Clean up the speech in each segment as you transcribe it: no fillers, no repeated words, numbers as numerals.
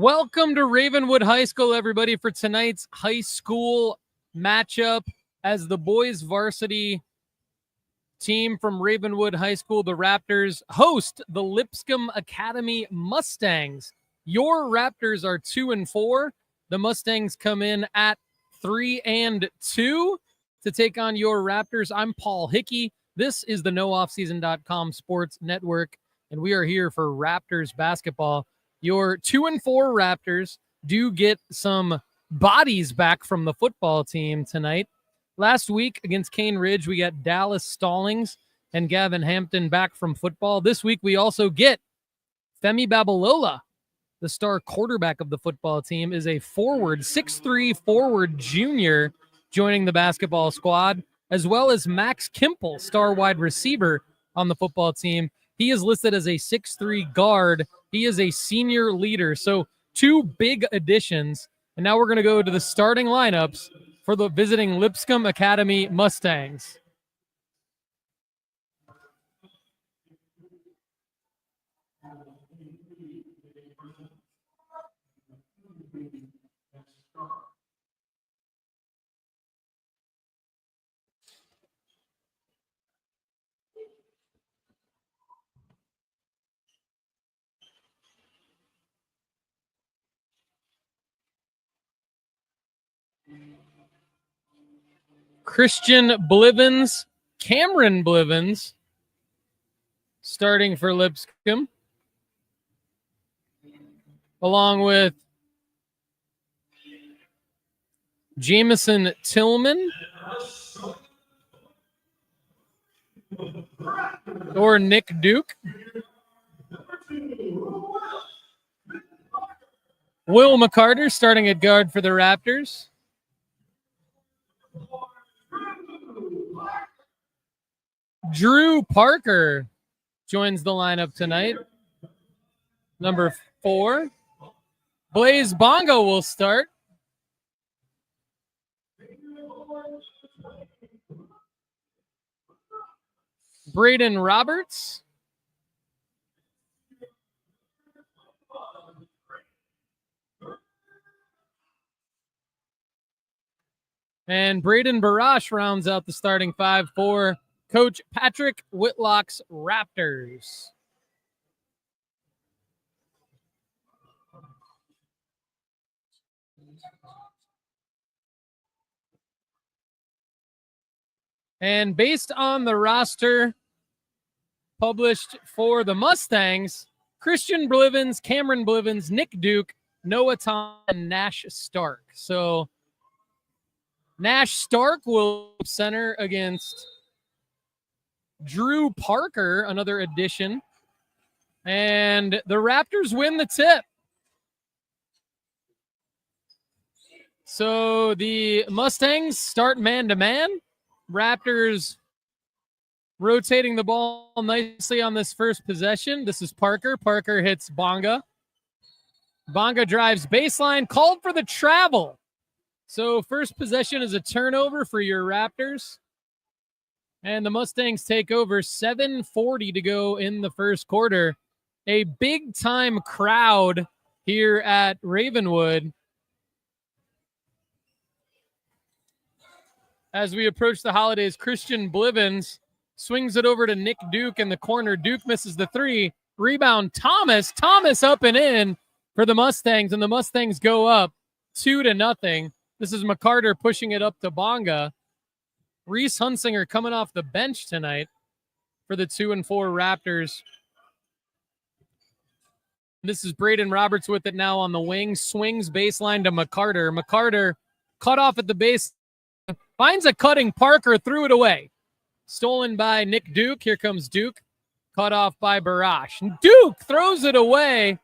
Welcome to Ravenwood High School, everybody, for tonight's high school matchup as the boys varsity team from Ravenwood High School, the Raptors, host the Lipscomb Academy Mustangs. Your Raptors are 2-4. The Mustangs come in at 3-2 to take on your Raptors. I'm Paul Hickey. This is the NoOffSeason.com Sports Network, and we are here for Raptors basketball. Your 2-4 Raptors do get some bodies back from the football team tonight. Last week against Cane Ridge, we got Dallas Stallings and Gavin Hampton back from football. This week, we also get Femi Babalola, the star quarterback of the football team, is a forward, 6'3" forward junior joining the basketball squad, as well as Max Kimple, star wide receiver on the football team. He is listed as a 6'3" guard. He is a senior leader. So two big additions. And now we're going to go to the starting lineups for the visiting Lipscomb Academy Mustangs. Christian Blivens, Cameron Blivens, starting for Lipscomb, along with Jamison Tillman or Nick Duke. Will McCarter starting at guard for the Raptors. Drew Parker joins the lineup tonight. Number 4. Blaze Bongo will start. Braden Roberts. And Braden Barash rounds out the starting 5 for Coach Patrick Whitlock's Raptors. And based on the roster published for the Mustangs, Christian Blivens, Cameron Blivens, Nick Duke, Noah Tom, and Nash Stark. So Nash Stark will center against Drew Parker, another addition. And the Raptors win the tip. So the Mustangs start man-to-man. Raptors rotating the ball nicely on this first possession. This is Parker. Parker hits Bonga. Bonga drives baseline, called for the travel. So first possession is a turnover for your Raptors. And the Mustangs take over. 7:40 to go in the first quarter. A big-time crowd here at Ravenwood as we approach the holidays. Christian Blivens swings it over to Nick Duke in the corner. Duke misses the 3. Rebound, Thomas. Thomas up and in for the Mustangs, and the Mustangs go up 2-0. This is McCarter pushing it up to Bonga. Reese Hunsinger coming off the bench tonight for the 2-4 Raptors. This is Braden Roberts with it now on the wing. Swings baseline to McCarter. McCarter cut off at the base. Finds a cutting Parker, threw it away. Stolen by Nick Duke. Here comes Duke. Cut off by Barash. Duke throws it away.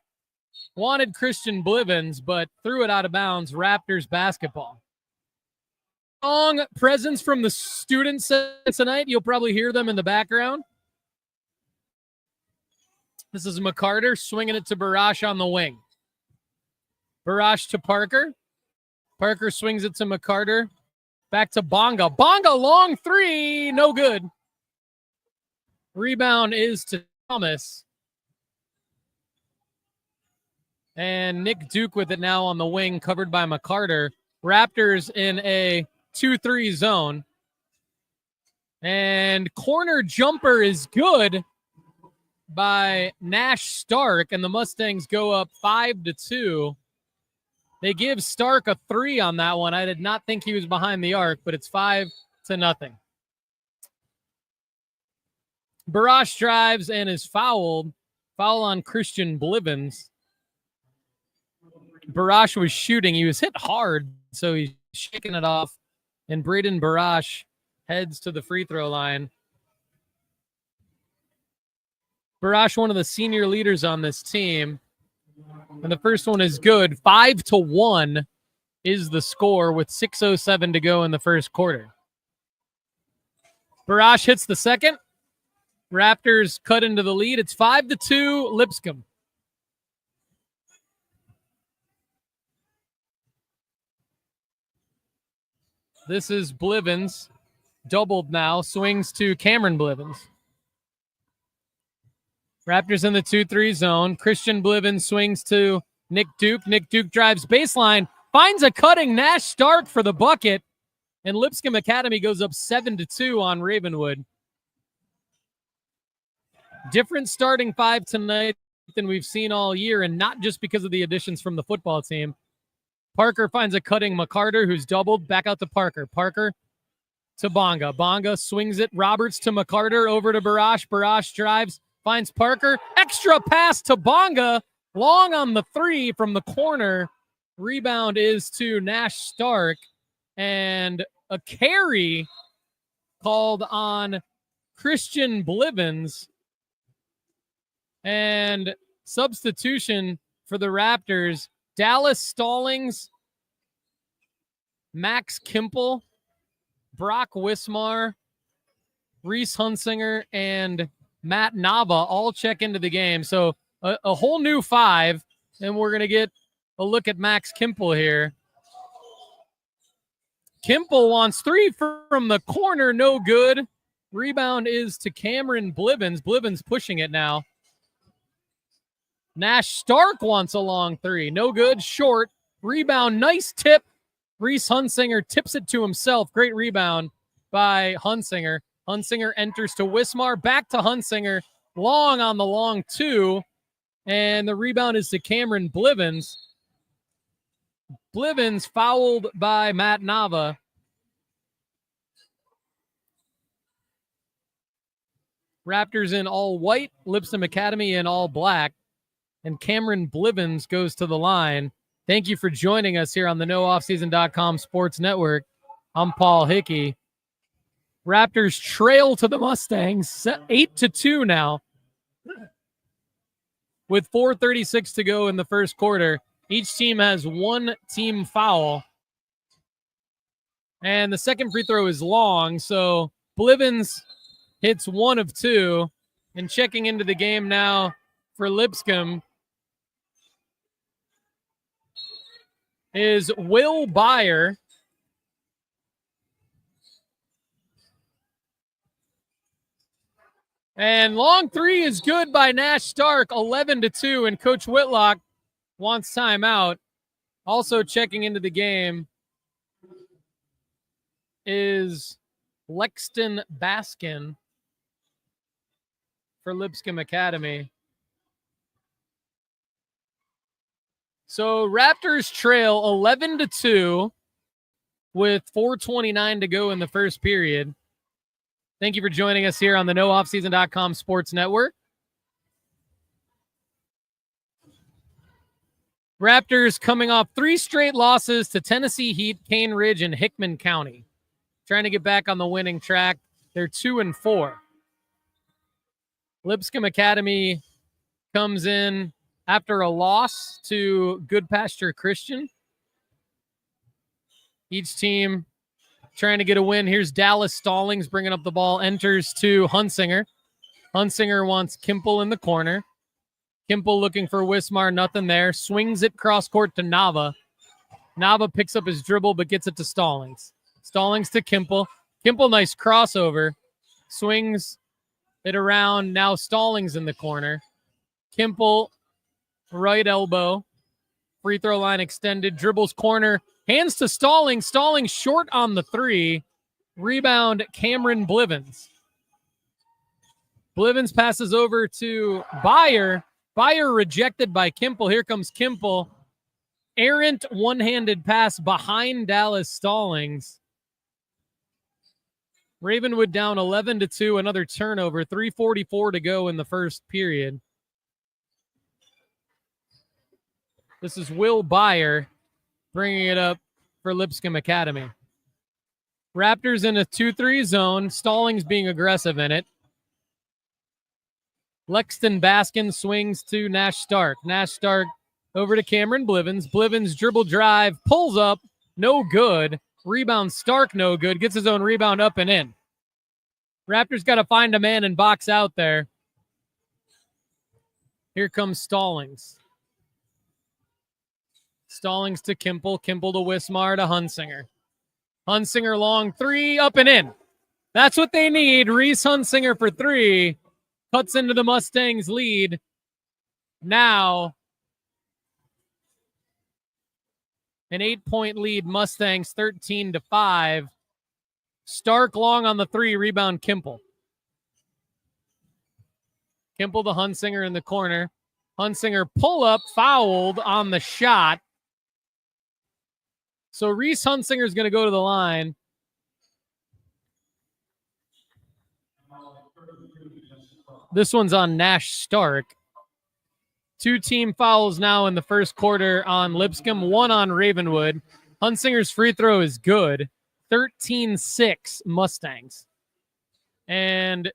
Wanted Christian Blivens, but threw it out of bounds. Raptors basketball. Strong presence from the students tonight. You'll probably hear them in the background. This is McCarter swinging it to Barash on the wing. Barash to Parker. Parker swings it to McCarter. Back to Bonga. Bonga, long 3. No good. Rebound is to Thomas. And Nick Duke with it now on the wing, covered by McCarter. Raptors in a 2-3 zone. And corner jumper is good by Nash Stark, and the Mustangs go up 5-2. They give Stark a 3 on that one. I did not think he was behind the arc, but it's 5-0. Barash drives and is fouled. Foul on Christian Blivens. Barash was shooting. He was hit hard, so he's shaking it off. And Braden Barash heads to the free throw line. Barash, one of the senior leaders on this team. And the first one is good. 5-1 is the score with 6:07 to go in the first quarter. Barash hits the second. Raptors cut into the lead. It's 5-2 Lipscomb. This is Blivens. Doubled now. Swings to Cameron Blivens. Raptors in the 2-3 zone. Christian Blivens swings to Nick Duke. Nick Duke drives baseline. Finds a cutting Nash Stark for the bucket. And Lipscomb Academy goes up 7-2 on Ravenwood. Different starting five tonight than we've seen all year, and not just because of the additions from the football team. Parker finds a cutting McCarter, who's doubled. Back out to Parker. Parker to Bonga. Bonga swings it. Roberts to McCarter. Over to Barash. Barash drives. Finds Parker. Extra pass to Bonga. Long on the 3 from the corner. Rebound is to Nash Stark. And a carry called on Christian Blivens. And substitution for the Raptors. Dallas Stallings, Max Kimple, Brock Wismar, Reese Hunsinger, and Matt Nava all check into the game. So a whole new 5, and we're going to get a look at Max Kimple here. Kimple wants 3 from the corner, no good. Rebound is to Cameron Blivens. Blivens pushing it now. Nash Stark wants a long 3. No good. Short. Rebound. Nice tip. Reese Hunsinger tips it to himself. Great rebound by Hunsinger. Hunsinger enters to Wismar. Back to Hunsinger. Long on the long 2. And the rebound is to Cameron Blivens. Blivens fouled by Matt Nava. Raptors in all white. Lipscomb Academy in all black. And Cameron Blivens goes to the line. Thank you for joining us here on the NoOffSeason.com Sports Network. I'm Paul Hickey. Raptors trail to the Mustangs, 8-2 now, with 4:36 to go in the first quarter. Each team has one team foul. And the second free throw is long, so Blivens hits 1 of 2. And checking into the game now for Lipscomb is Will Byer. And long 3 is good by Nash Stark, 11-2, and Coach Whitlock wants timeout. Also checking into the game is Lexton Baskin for Lipscomb Academy. So Raptors trail 11-2 with 4:29 to go in the first period. Thank you for joining us here on the NoOffSeason.com Sports Network. Raptors coming off 3 straight losses to Tennessee Heat, Cane Ridge, and Hickman County. Trying to get back on the winning track. They're 2-4. Lipscomb Academy comes in after a loss to Goodpasture Christian. Each team trying to get a win. Here's Dallas Stallings bringing up the ball. Enters to Hunsinger. Hunsinger wants Kimple in the corner. Kimple looking for Wismar. Nothing there. Swings it cross court to Nava. Nava picks up his dribble but gets it to Stallings. Stallings to Kimple. Kimple, nice crossover. Swings it around. Now Stallings in the corner. Kimple, right elbow. Free throw line extended, dribbles corner, hands to Stallings. Stallings short on the 3. Rebound, Cameron Blivens. Blivens passes over to Byer. Byer rejected by Kimple. Here comes Kimple. Errant one-handed pass behind Dallas Stallings. Ravenwood down 11-2, another turnover. 3:44 to go in the first period. This is Will Byer bringing it up for Lipscomb Academy. Raptors in a 2-3 zone. Stallings being aggressive in it. Lexton Baskin swings to Nash Stark. Nash Stark over to Cameron Blivens. Blivens dribble drive, pulls up, no good. Rebound Stark, no good. Gets his own rebound up and in. Raptors got to find a man and box out there. Here comes Stallings. Stallings to Kimple. Kimple to Wismar to Hunsinger. Hunsinger long 3, up and in. That's what they need. Reese Hunsinger for 3. Cuts into the Mustangs' lead. Now, an 8-point lead. Mustangs 13-5. Stark long on the 3. Rebound Kimple. Kimple to Hunsinger in the corner. Hunsinger pull up, fouled on the shot. So Reese Hunsinger is going to go to the line. This one's on Nash Stark. 2 team fouls now in the first quarter on Lipscomb, 1 on Ravenwood. Hunsinger's free throw is good. 13-6 Mustangs. And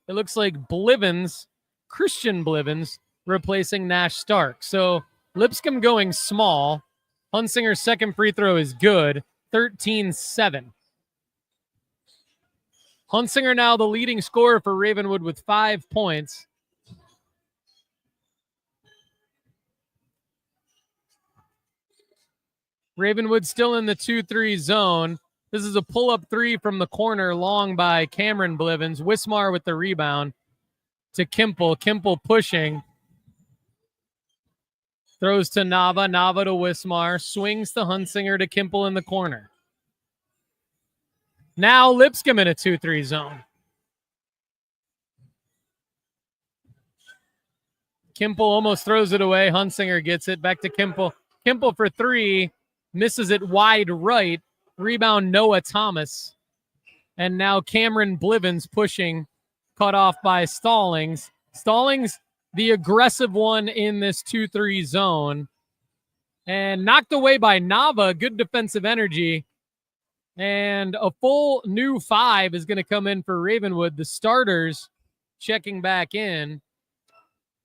it looks like Blivens, Christian Blivens, replacing Nash Stark. So Lipscomb going small. Hunsinger's second free throw is good. 13-7. Hunsinger now the leading scorer for Ravenwood with 5 points. Ravenwood still in the 2-3 zone. This is a pull-up 3 from the corner, long by Cameron Blivens. Wismar with the rebound to Kimple. Kimple pushing. Throws to Nava. Nava to Wismar. Swings to Hunsinger to Kimple in the corner. Now Lipscomb in a 2-3 zone. Kimple almost throws it away. Hunsinger gets it. Back to Kimple. Kimple for 3. Misses it wide right. Rebound Noah Thomas. And now Cameron Blivens pushing. Cut off by Stallings. Stallings, the aggressive one in this 2-3 zone. And knocked away by Nava. Good defensive energy. And a full new 5 is going to come in for Ravenwood. The starters checking back in.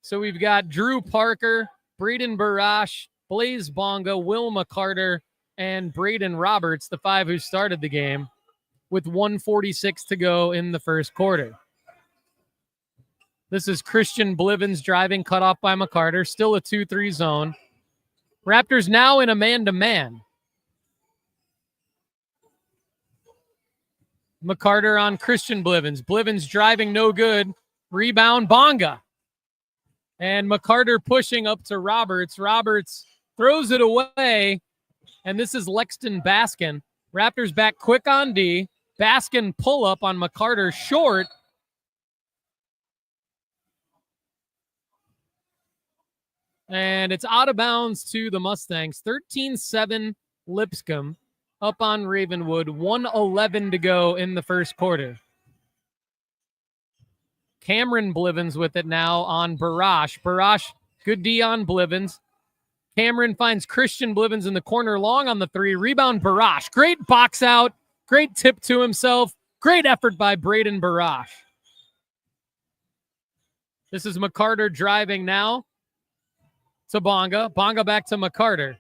So we've got Drew Parker, Braden Barash, Blaze Bonga, Wilma Carter, and Braden Roberts, the 5 who started the game, with 1:46 to go in the first quarter. This is Christian Blivens driving, cut off by McCarter. Still a 2-3 zone. Raptors now in a man-to-man. McCarter on Christian Blivens. Blivens driving, no good. Rebound, Bonga. And McCarter pushing up to Roberts. Roberts throws it away. And this is Lexton Baskin. Raptors back quick on D. Baskin pull up on McCarter, short. And it's out of bounds to the Mustangs. 13-7 Lipscomb. Up on Ravenwood, 1:11 to go in the first quarter. Cameron Blivens with it now on Barash. Barash, good D on Blivens. Cameron finds Christian Blivens in the corner, long on the 3. Rebound Barash. Great box out. Great tip to himself. Great effort by Braden Barash. This is McCarter driving now to Bonga. Bonga back to McCarter.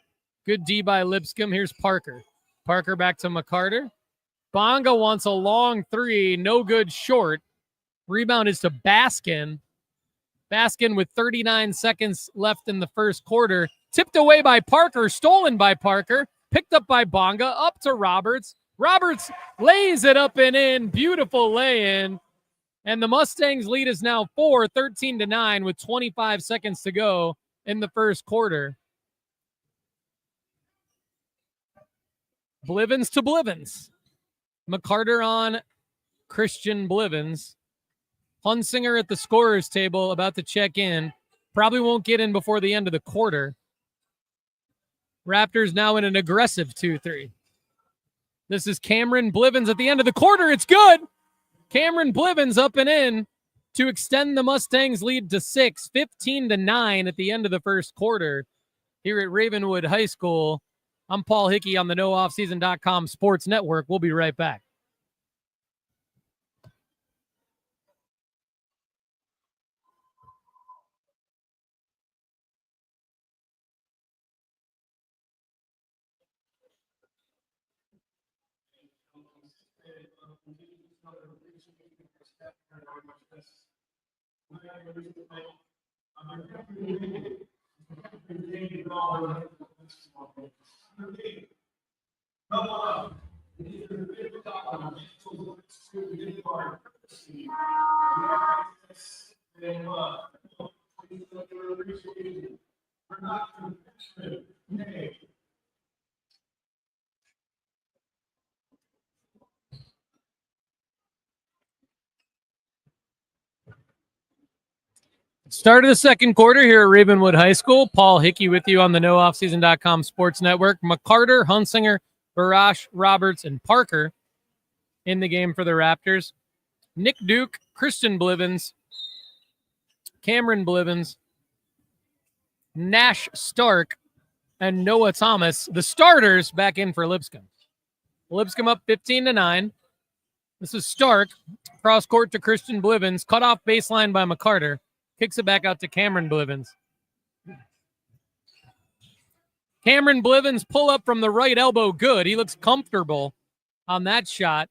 Good D by Lipscomb. Here's Parker. Parker back to McCarter. Bonga wants a long 3. No good, short. Rebound is to Baskin. Baskin with 39 seconds left in the first quarter. Tipped away by Parker. Stolen by Parker. Picked up by Bonga. Up to Roberts. Roberts lays it up and in. Beautiful lay-in. And the Mustangs lead is now 13-9 with 25 seconds to go in the first quarter. Blivens to Blivens. McCarter on Christian Blivens. Hunsinger at the scorer's table, about to check in. Probably won't get in before the end of the quarter. Raptors now in an aggressive 2-3. This is Cameron Blivens at the end of the quarter. It's good. Cameron Blivens up and in to extend the Mustangs' lead to 6, 15-9 at the end of the first quarter here at Ravenwood High School. I'm Paul Hickey on the NoOffSeason.com Sports Network. We'll be right back. Start of the second quarter here at Ravenwood High School. Paul Hickey with you on the NoOffSeason.com Sports Network. McCarter, Hunsinger, Barash, Roberts, and Parker in the game for the Raptors. Nick Duke, Christian Blivens, Cameron Blivens, Nash Stark, and Noah Thomas. The starters back in for Lipscomb. Lipscomb up 15-9. This is Stark. Cross court to Christian Blivens. Cut off baseline by McCarter. Kicks it back out to Cameron Blivens. Cameron Blivens pull up from the right elbow. Good. He looks comfortable on that shot.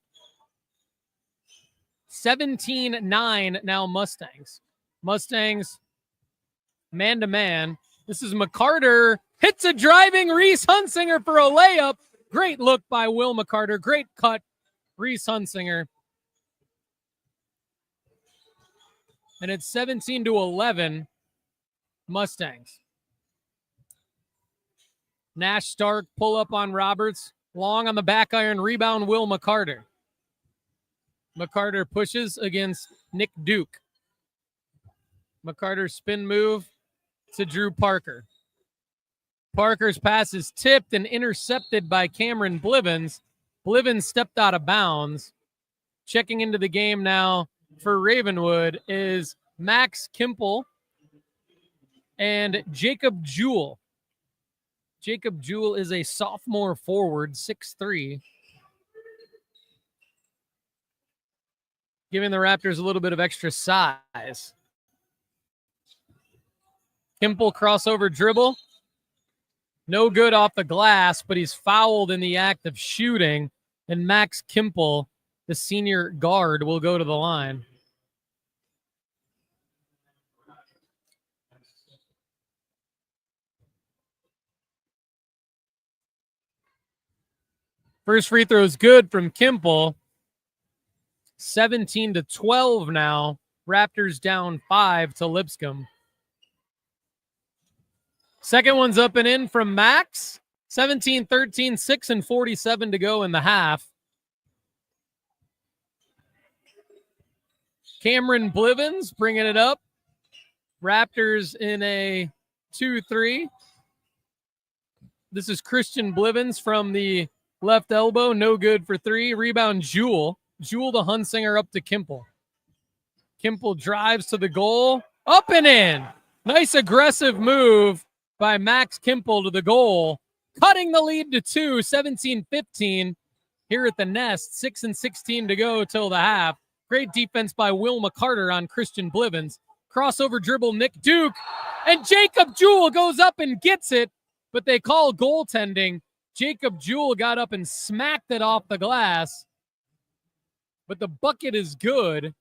17-9 now Mustangs. Mustangs man-to-man. This is McCarter. Hits a driving Reese Hunsinger for a layup. Great look by Will McCarter. Great cut. Reese Hunsinger. And it's 17-11 Mustangs. Nash Stark pull up on Roberts. Long on the back iron. Rebound Will McCarter. McCarter pushes against Nick Duke. McCarter's spin move to Drew Parker. Parker's pass is tipped and intercepted by Cameron Blivens. Blivens stepped out of bounds. Checking into the game now for Ravenwood is Max Kimple and Jacob Jewell. Jacob Jewell is a sophomore forward, 6'3", giving the Raptors a little bit of extra size. Kimple crossover dribble. No good off the glass, but he's fouled in the act of shooting, and Max Kimple, the senior guard, will go to the line. First free throw is good from Kimple. 17-12 now. Raptors down 5 to Lipscomb. Second one's up and in from Max. 17-13, 6:47 to go in the half. Cameron Blivens bringing it up. Raptors in a 2-3. This is Christian Blivens from the left elbow. No good for 3. Rebound Jewell. Jewell to Hunsinger up to Kimple. Kimple drives to the goal. Up and in. Nice aggressive move by Max Kimple to the goal. Cutting the lead to 2, 17-15 here at the Nest. 6:16 to go till the half. Great defense by Will McCarter on Christian Blivens. Crossover dribble Nick Duke. And Jacob Jewell goes up and gets it, but they call goaltending. Jacob Jewell got up and smacked it off the glass. But the bucket is good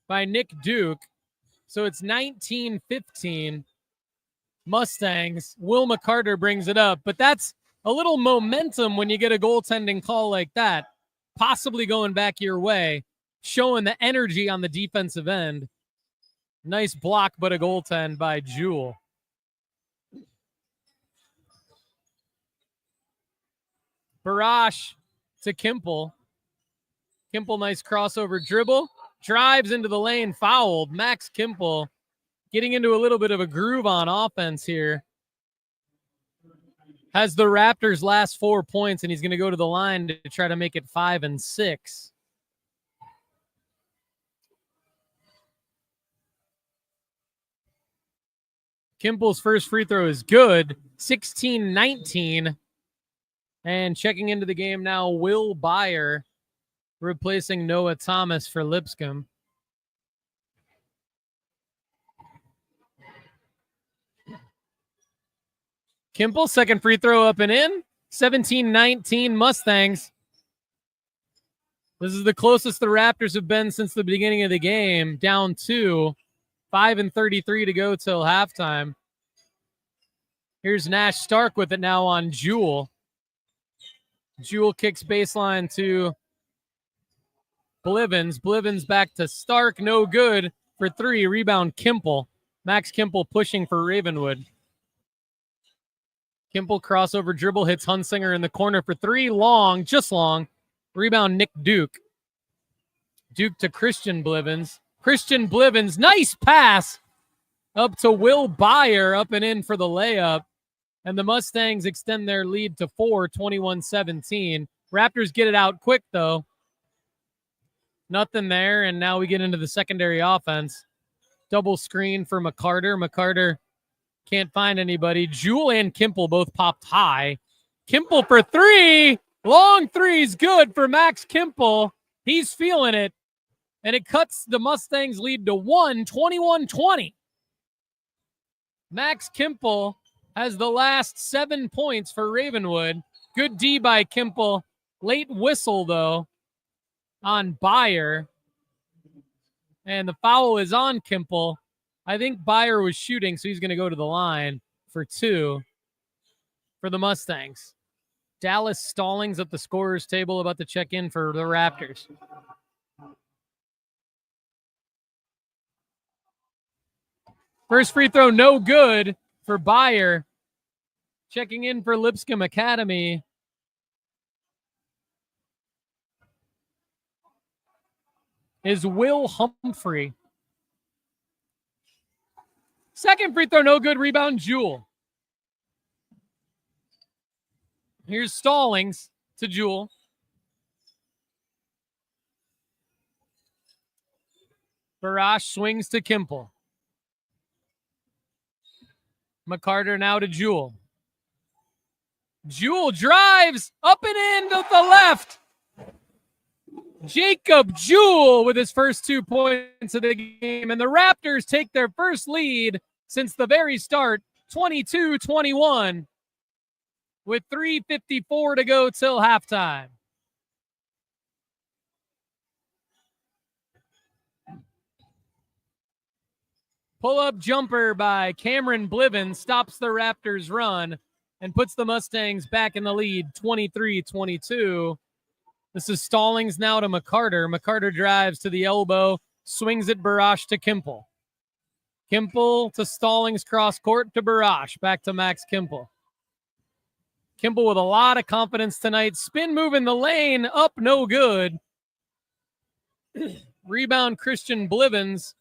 by Nick Duke. So it's 19-15 Mustangs. Will McCarter brings it up. But that's a little momentum when you get a goaltending call like that. Possibly going back your way. Showing the energy on the defensive end. Nice block, but a goaltend by Jewell. Barash to Kimple. Kimple, nice crossover dribble. Drives into the lane, fouled. Max Kimple getting into a little bit of a groove on offense here. Has the Raptors' last 4 points, and he's going to go to the line to try to make it 5 and 6. Kimple's first free throw is good, 16-19. And checking into the game now, Will Byer, replacing Noah Thomas for Lipscomb. Kimple, second free throw up and in. 17-19 Mustangs. This is the closest the Raptors have been since the beginning of the game. Down 2. 5 and 33 to go till halftime. Here's Nash Stark with it now on Jewel. Jewel kicks baseline to Blivens. Blivens back to Stark. No good for 3. Rebound Kimple. Max Kimple pushing for Ravenwood. Kimple crossover dribble hits Hunsinger in the corner for 3. Long, just long. Rebound Nick Duke. Duke to Christian Blivens. Christian Blivens, nice pass up to Will Byer, up and in for the layup. And the Mustangs extend their lead to 4, 21-17. Raptors get it out quick, though. Nothing there, and now we get into the secondary offense. Double screen for McCarter. McCarter can't find anybody. Jewel and Kimple both popped high. Kimple for 3. Long 3's good for Max Kimple. He's feeling it. And it cuts the Mustangs' lead to 1, 21-20. Max Kimple has the last 7 points for Ravenwood. Good D by Kimple. Late whistle, though, on Byer. And the foul is on Kimple. I think Byer was shooting, so he's going to go to the line for 2 for the Mustangs. Dallas Stallings at the scorer's table about to check in for the Raptors. First free throw, no good for Byer. Checking in for Lipscomb Academy is Will Humphrey. Second free throw, no good. Rebound, Jewel. Here's Stallings to Jewel. Barash swings to Kimple. McCarter now to Jewel. Jewel drives up and in to the left. Jacob Jewel with his first 2 points of the game. And the Raptors take their first lead since the very start, 22-21, with 3:54 to go till halftime. Pull-up jumper by Cameron Blivens stops the Raptors' run and puts the Mustangs back in the lead, 23-22. This is Stallings now to McCarter. McCarter drives to the elbow, swings it Barash to Kimple. Kimple to Stallings, cross court to Barash, back to Max Kimple. Kimple with a lot of confidence tonight. Spin move in the lane, up, no good. Rebound Christian Blivens.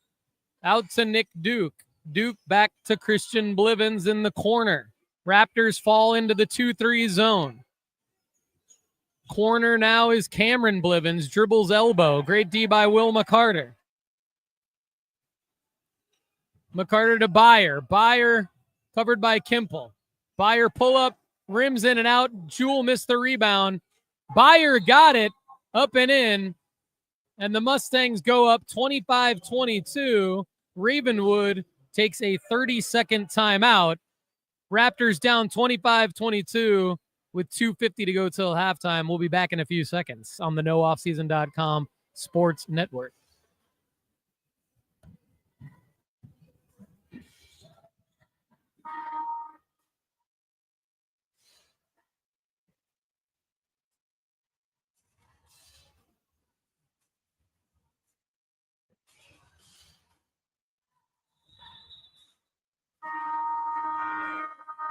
Out to Nick Duke. Duke back to Christian Blivens in the corner. Raptors fall into the 2-3 zone. Corner now is Cameron Blivens. Dribbles elbow. Great D by Will McCarter. McCarter to Byer. Byer covered by Kimple. Byer pull up. Rims in and out. Jewel missed the rebound. Byer got it. Up and in. And the Mustangs go up 25-22. Ravenwood takes a 30-second timeout. Raptors down 25-22 with 2:50 to go till halftime. We'll be back in a few seconds on the nooffseason.com Sports Network.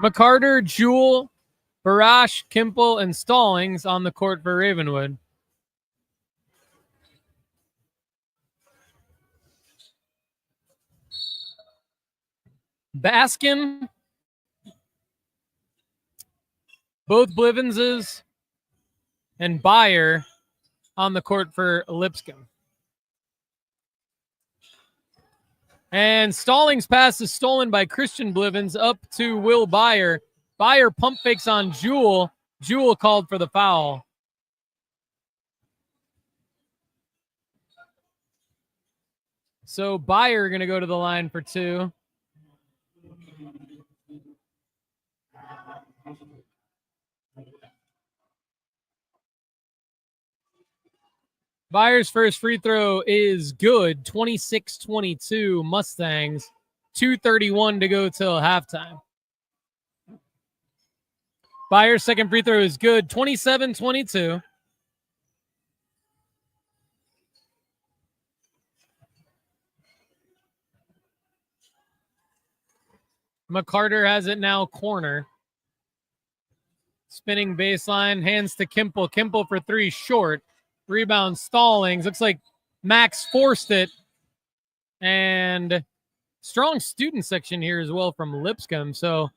McCarter, Jewel, Barash, Kimple, and Stallings on the court for Ravenwood. Baskin, both Blivenses, and Byer on the court for Lipscomb. And Stallings' pass is stolen by Christian Blivens up to Will Byer. Byer pump fakes on Jewell. Jewell called for the foul. So Byer going to go to the line for two. Byer's first free throw is good. 26-22 Mustangs. 2:31 to go till halftime. Byer's second free throw is good. 27-22. McCarter has it now corner. Spinning baseline, hands to Kimple. Kimple for three, short. Rebound, Stallings. Looks like Max forced it. And strong student section here as well from Lipscomb. So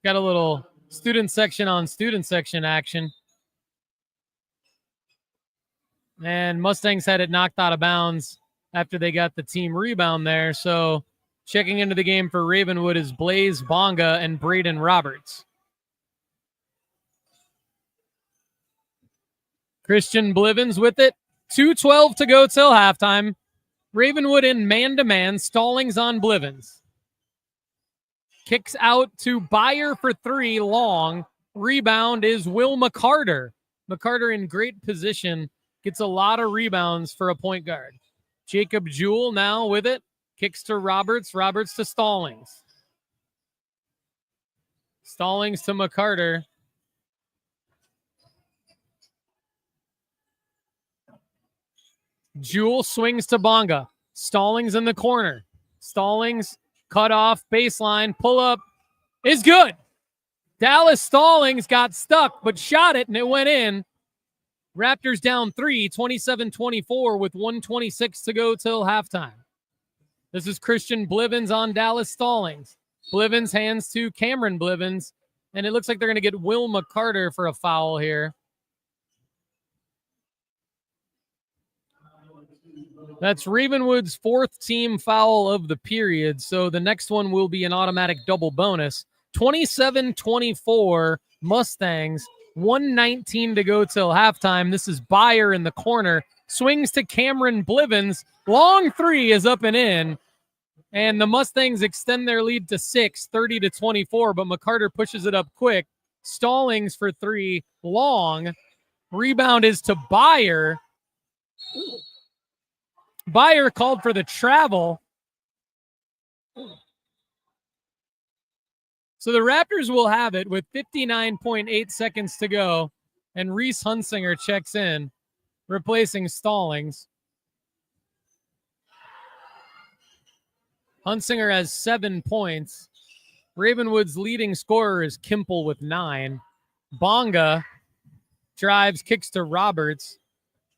got a little student section on student section action. And Mustangs had it knocked out of bounds after they got the team rebound there. So checking into the game for Ravenwood is Blaze Bonga and Braden Roberts. Christian Blivens with it. 2:12 to go till halftime. Ravenwood in man-to-man. Stallings on Blivens. Kicks out to Byer for three, long. Rebound is Will McCarter. McCarter in great position. Gets a lot of rebounds for a point guard. Jacob Jewell now with it. Kicks to Roberts. Roberts to Stallings. Stallings to McCarter. Jewell swings to Bonga. Stallings in the corner. Stallings cut off baseline. Pull up is good. Dallas Stallings got stuck, but shot it, and it went in. Raptors down 3, 27-24 with 1:26 to go till halftime. This is Christian Blivens on Dallas Stallings. Blivens hands to Cameron Blivens, and it looks like they're going to get Will McCarter for a foul here. That's Ravenwood's fourth team foul of the period, so the next one will be an automatic double bonus. 27-24 Mustangs, 1:19 to go till halftime. This is Byer in the corner. Swings to Cameron Blivens. Long three is up and in. And the Mustangs extend their lead to 6, 30-24, but McCarter pushes it up quick. Stallings for three, long. Rebound is to Byer. Byer called for the travel. So the Raptors will have it with 59.8 seconds to go, and Reese Hunsinger checks in, replacing Stallings. Hunsinger has 7 points. Ravenwood's leading scorer is Kimple with 9. Bonga drives, kicks to Roberts.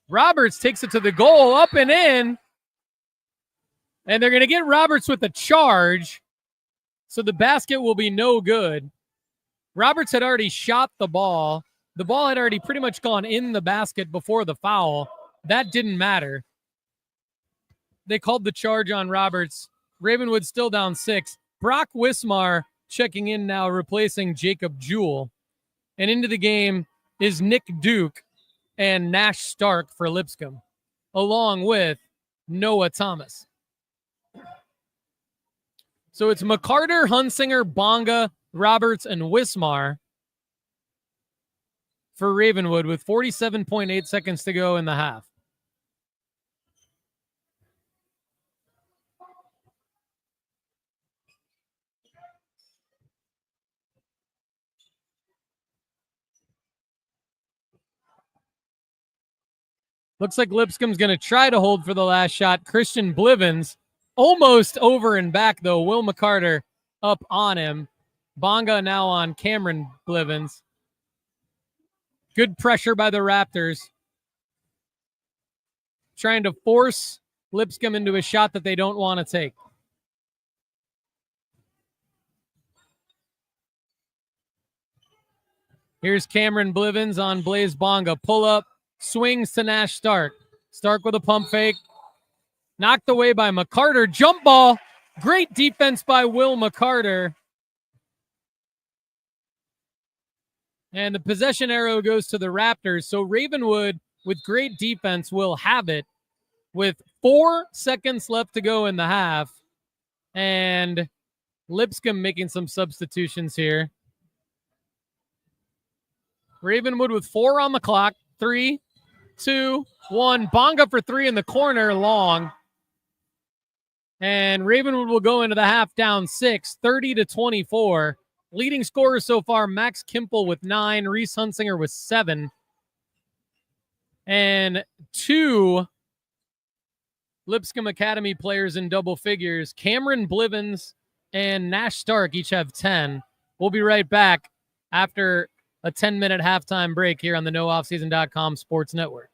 Roberts takes it to the goal, up and in. And they're going to get Roberts with a charge. So the basket will be no good. Roberts had already shot the ball. The ball had already pretty much gone in the basket before the foul. That didn't matter. They called the charge on Roberts. Ravenwood still down 6. Brock Wismar checking in now, replacing Jacob Jewell. And into the game is Nick Duke and Nash Stark for Lipscomb, along with Noah Thomas. So it's McCarter, Hunsinger, Bonga, Roberts, and Wismar for Ravenwood with 47.8 seconds to go in the half. Looks like Lipscomb's going to try to hold for the last shot. Christian Blivens almost over and back, though. Will McCarter up on him. Bonga now on Cameron Blivens. Good pressure by the Raptors. Trying to force Lipscomb into a shot that they don't want to take. Here's Cameron Blivens on Blaze Bonga. Pull up, swings to Nash Stark. Stark with a pump fake. Knocked away by McCarter. Jump ball. Great defense by Will McCarter. And the possession arrow goes to the Raptors. So Ravenwood, with great defense, will have it with 4 seconds left to go in the half. And Lipscomb making some substitutions here. Ravenwood with 4 on the clock. 3, 2, 1. Bonga for 3 in the corner, long. And Ravenwood will go into the half down 6, 30-24. Leading scorers so far, Max Kimple with 9, Reese Hunsinger with 7. And 2 Lipscomb Academy players in double figures. Cameron Blivens and Nash Stark each have 10. We'll be right back after a 10-minute halftime break here on the NoOffSeason.com Sports Network.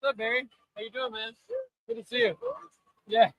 What's up, Barry? How you doing, man? Good to see you. Yeah.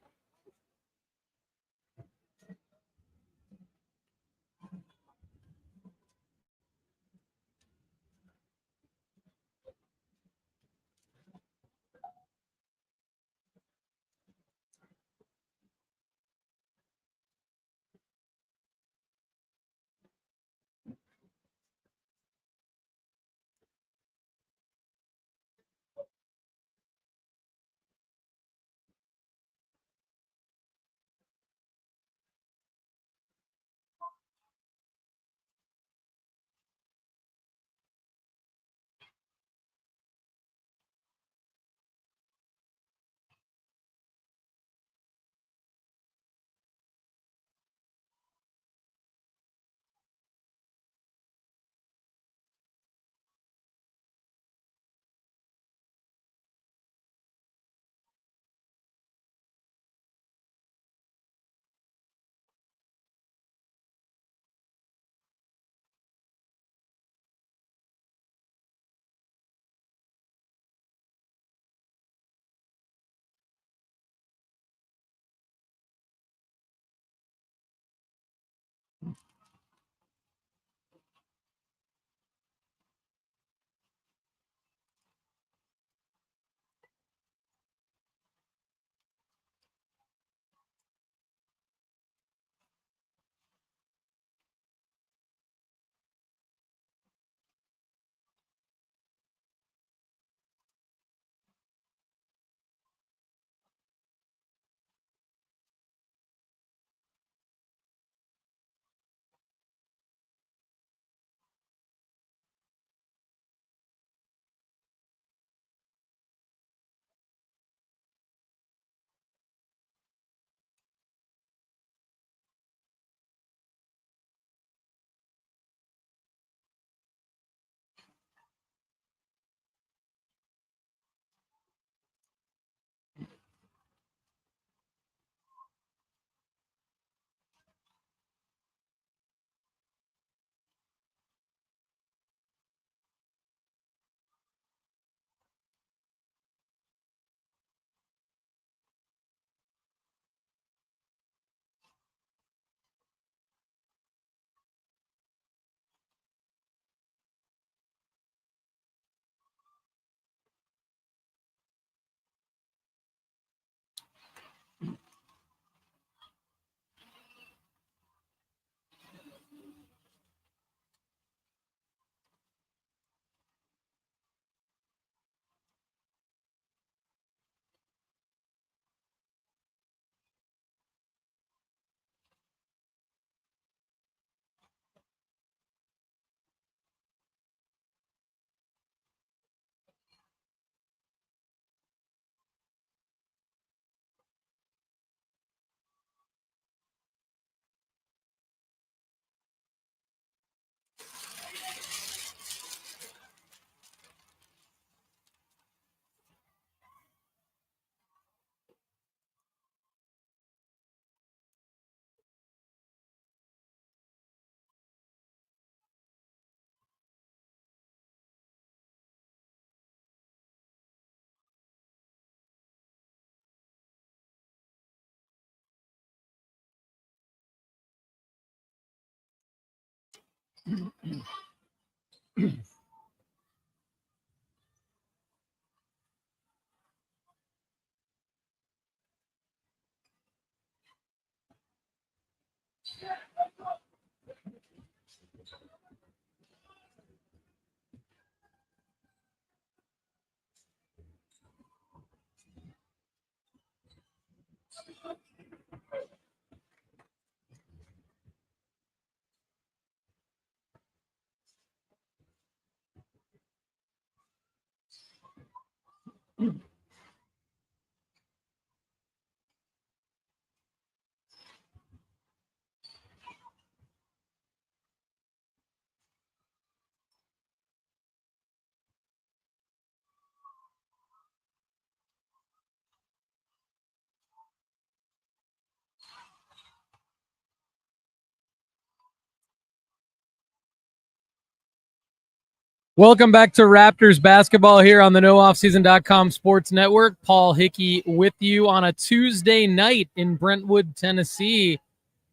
Welcome back to Raptors basketball here on the NoOffSeason.com Sports Network. Paul Hickey with you on a Tuesday night in Brentwood, Tennessee.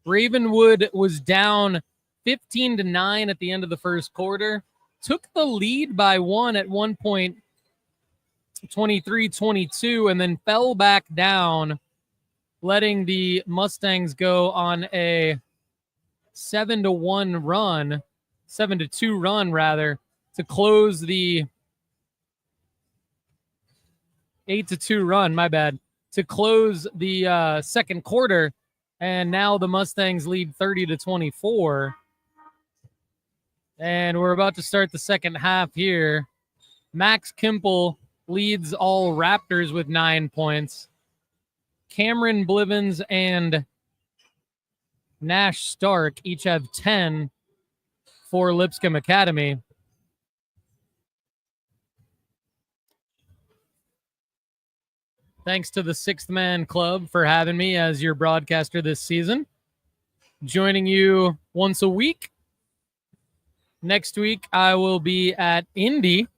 Ravenwood was down 15-9 at the end of the first quarter. Took the lead by one at one point, 23-22, and then fell back down, letting the Mustangs go on a 7-2 run rather, to close the 8-2 run, my bad, to close the second quarter. And now the Mustangs lead 30-24. And we're about to start the second half here. Max Kimple leads all Raptors with 9 points. Cameron Blivens and Nash Stark each have 10 for Lipscomb Academy. Thanks to the Sixth Man Club for having me as your broadcaster this season. Joining you once a week. Next week, I will be at Indy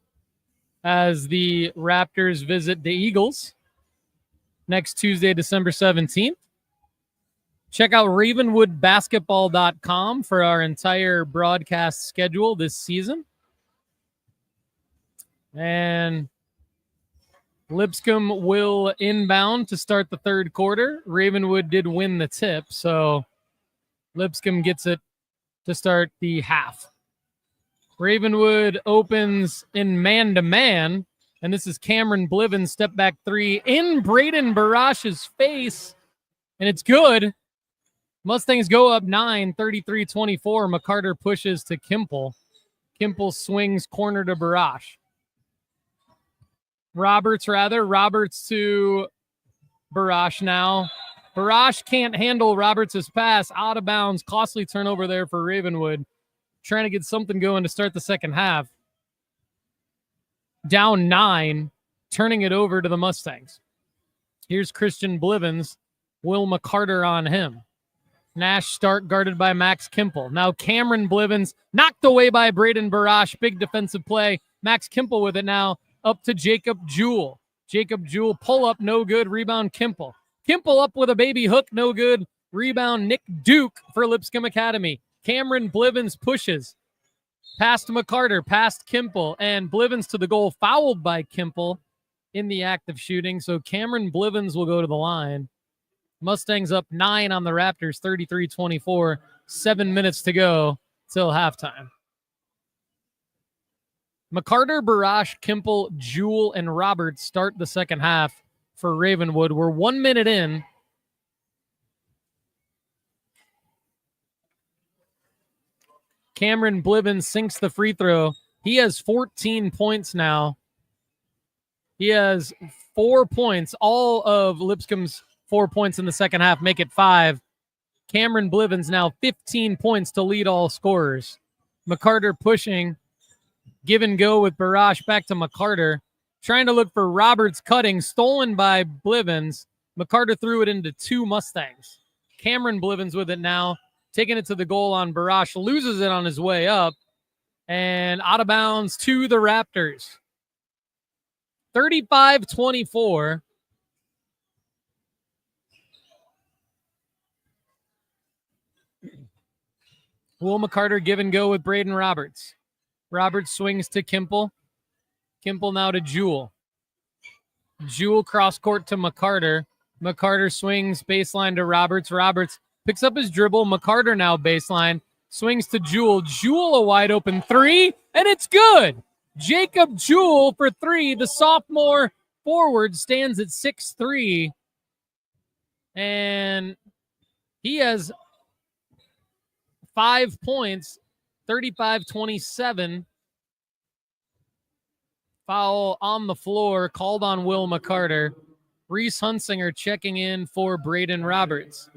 as the Raptors visit the Eagles. Next Tuesday, December 17th. Check out RavenwoodBasketball.com for our entire broadcast schedule this season. And Lipscomb will inbound to start the third quarter. Ravenwood did win the tip, so Lipscomb gets it to start the half. Ravenwood opens in man-to-man, and this is Cameron Blivens, step back three in Braden Barash's face, and it's good. Mustangs go up 9, 33-24. McCarter pushes to Kimple. Kimple swings corner to Barash. Roberts to Barash now. Barash can't handle Roberts' pass. Out of bounds. Costly turnover there for Ravenwood. Trying to get something going to start the second half. Down 9, turning it over to the Mustangs. Here's Christian Blivens. Will McCarter on him. Nash Stark guarded by Max Kimple. Now Cameron Blivens knocked away by Braden Barash. Big defensive play. Max Kimple with it now. Up to Jacob Jewell. Jacob Jewell pull up, no good. Rebound Kimple. Kimple up with a baby hook, no good. Rebound Nick Duke for Lipscomb Academy. Cameron Blivens pushes. Past McCarter, past Kimple, and Blivens to the goal, fouled by Kimple in the act of shooting. So Cameron Blivens will go to the line. Mustangs up 9 on the Raptors, 33-24. 7 minutes to go till halftime. McCarter, Barash, Kimple, Jewell, and Roberts start the second half for Ravenwood. We're 1 minute in. Cameron Blivens sinks the free throw. He has 14 points now. He has 4 points. All of Lipscomb's 4 points in the second half make it 5. Cameron Blivens now 15 points to lead all scorers. McCarter pushing. Give and go with Barash back to McCarter. Trying to look for Roberts cutting. Stolen by Blivens. McCarter threw it into 2 Mustangs. Cameron Blivens with it now. Taking it to the goal on Barash. Loses it on his way up. And out of bounds to the Raptors. 35-24. Will McCarter give and go with Braden Roberts. Roberts swings to Kimple. Kimple now to Jewell. Jewell cross court to McCarter. McCarter swings baseline to Roberts. Roberts picks up his dribble. McCarter now baseline. Swings to Jewell. Jewell a wide open three, and it's good. Jacob Jewell for three. The sophomore forward stands at 6'3", and he has 5 points, 35-27. Foul on the floor, called on Will McCarter. Reese Hunsinger checking in for Braden Roberts.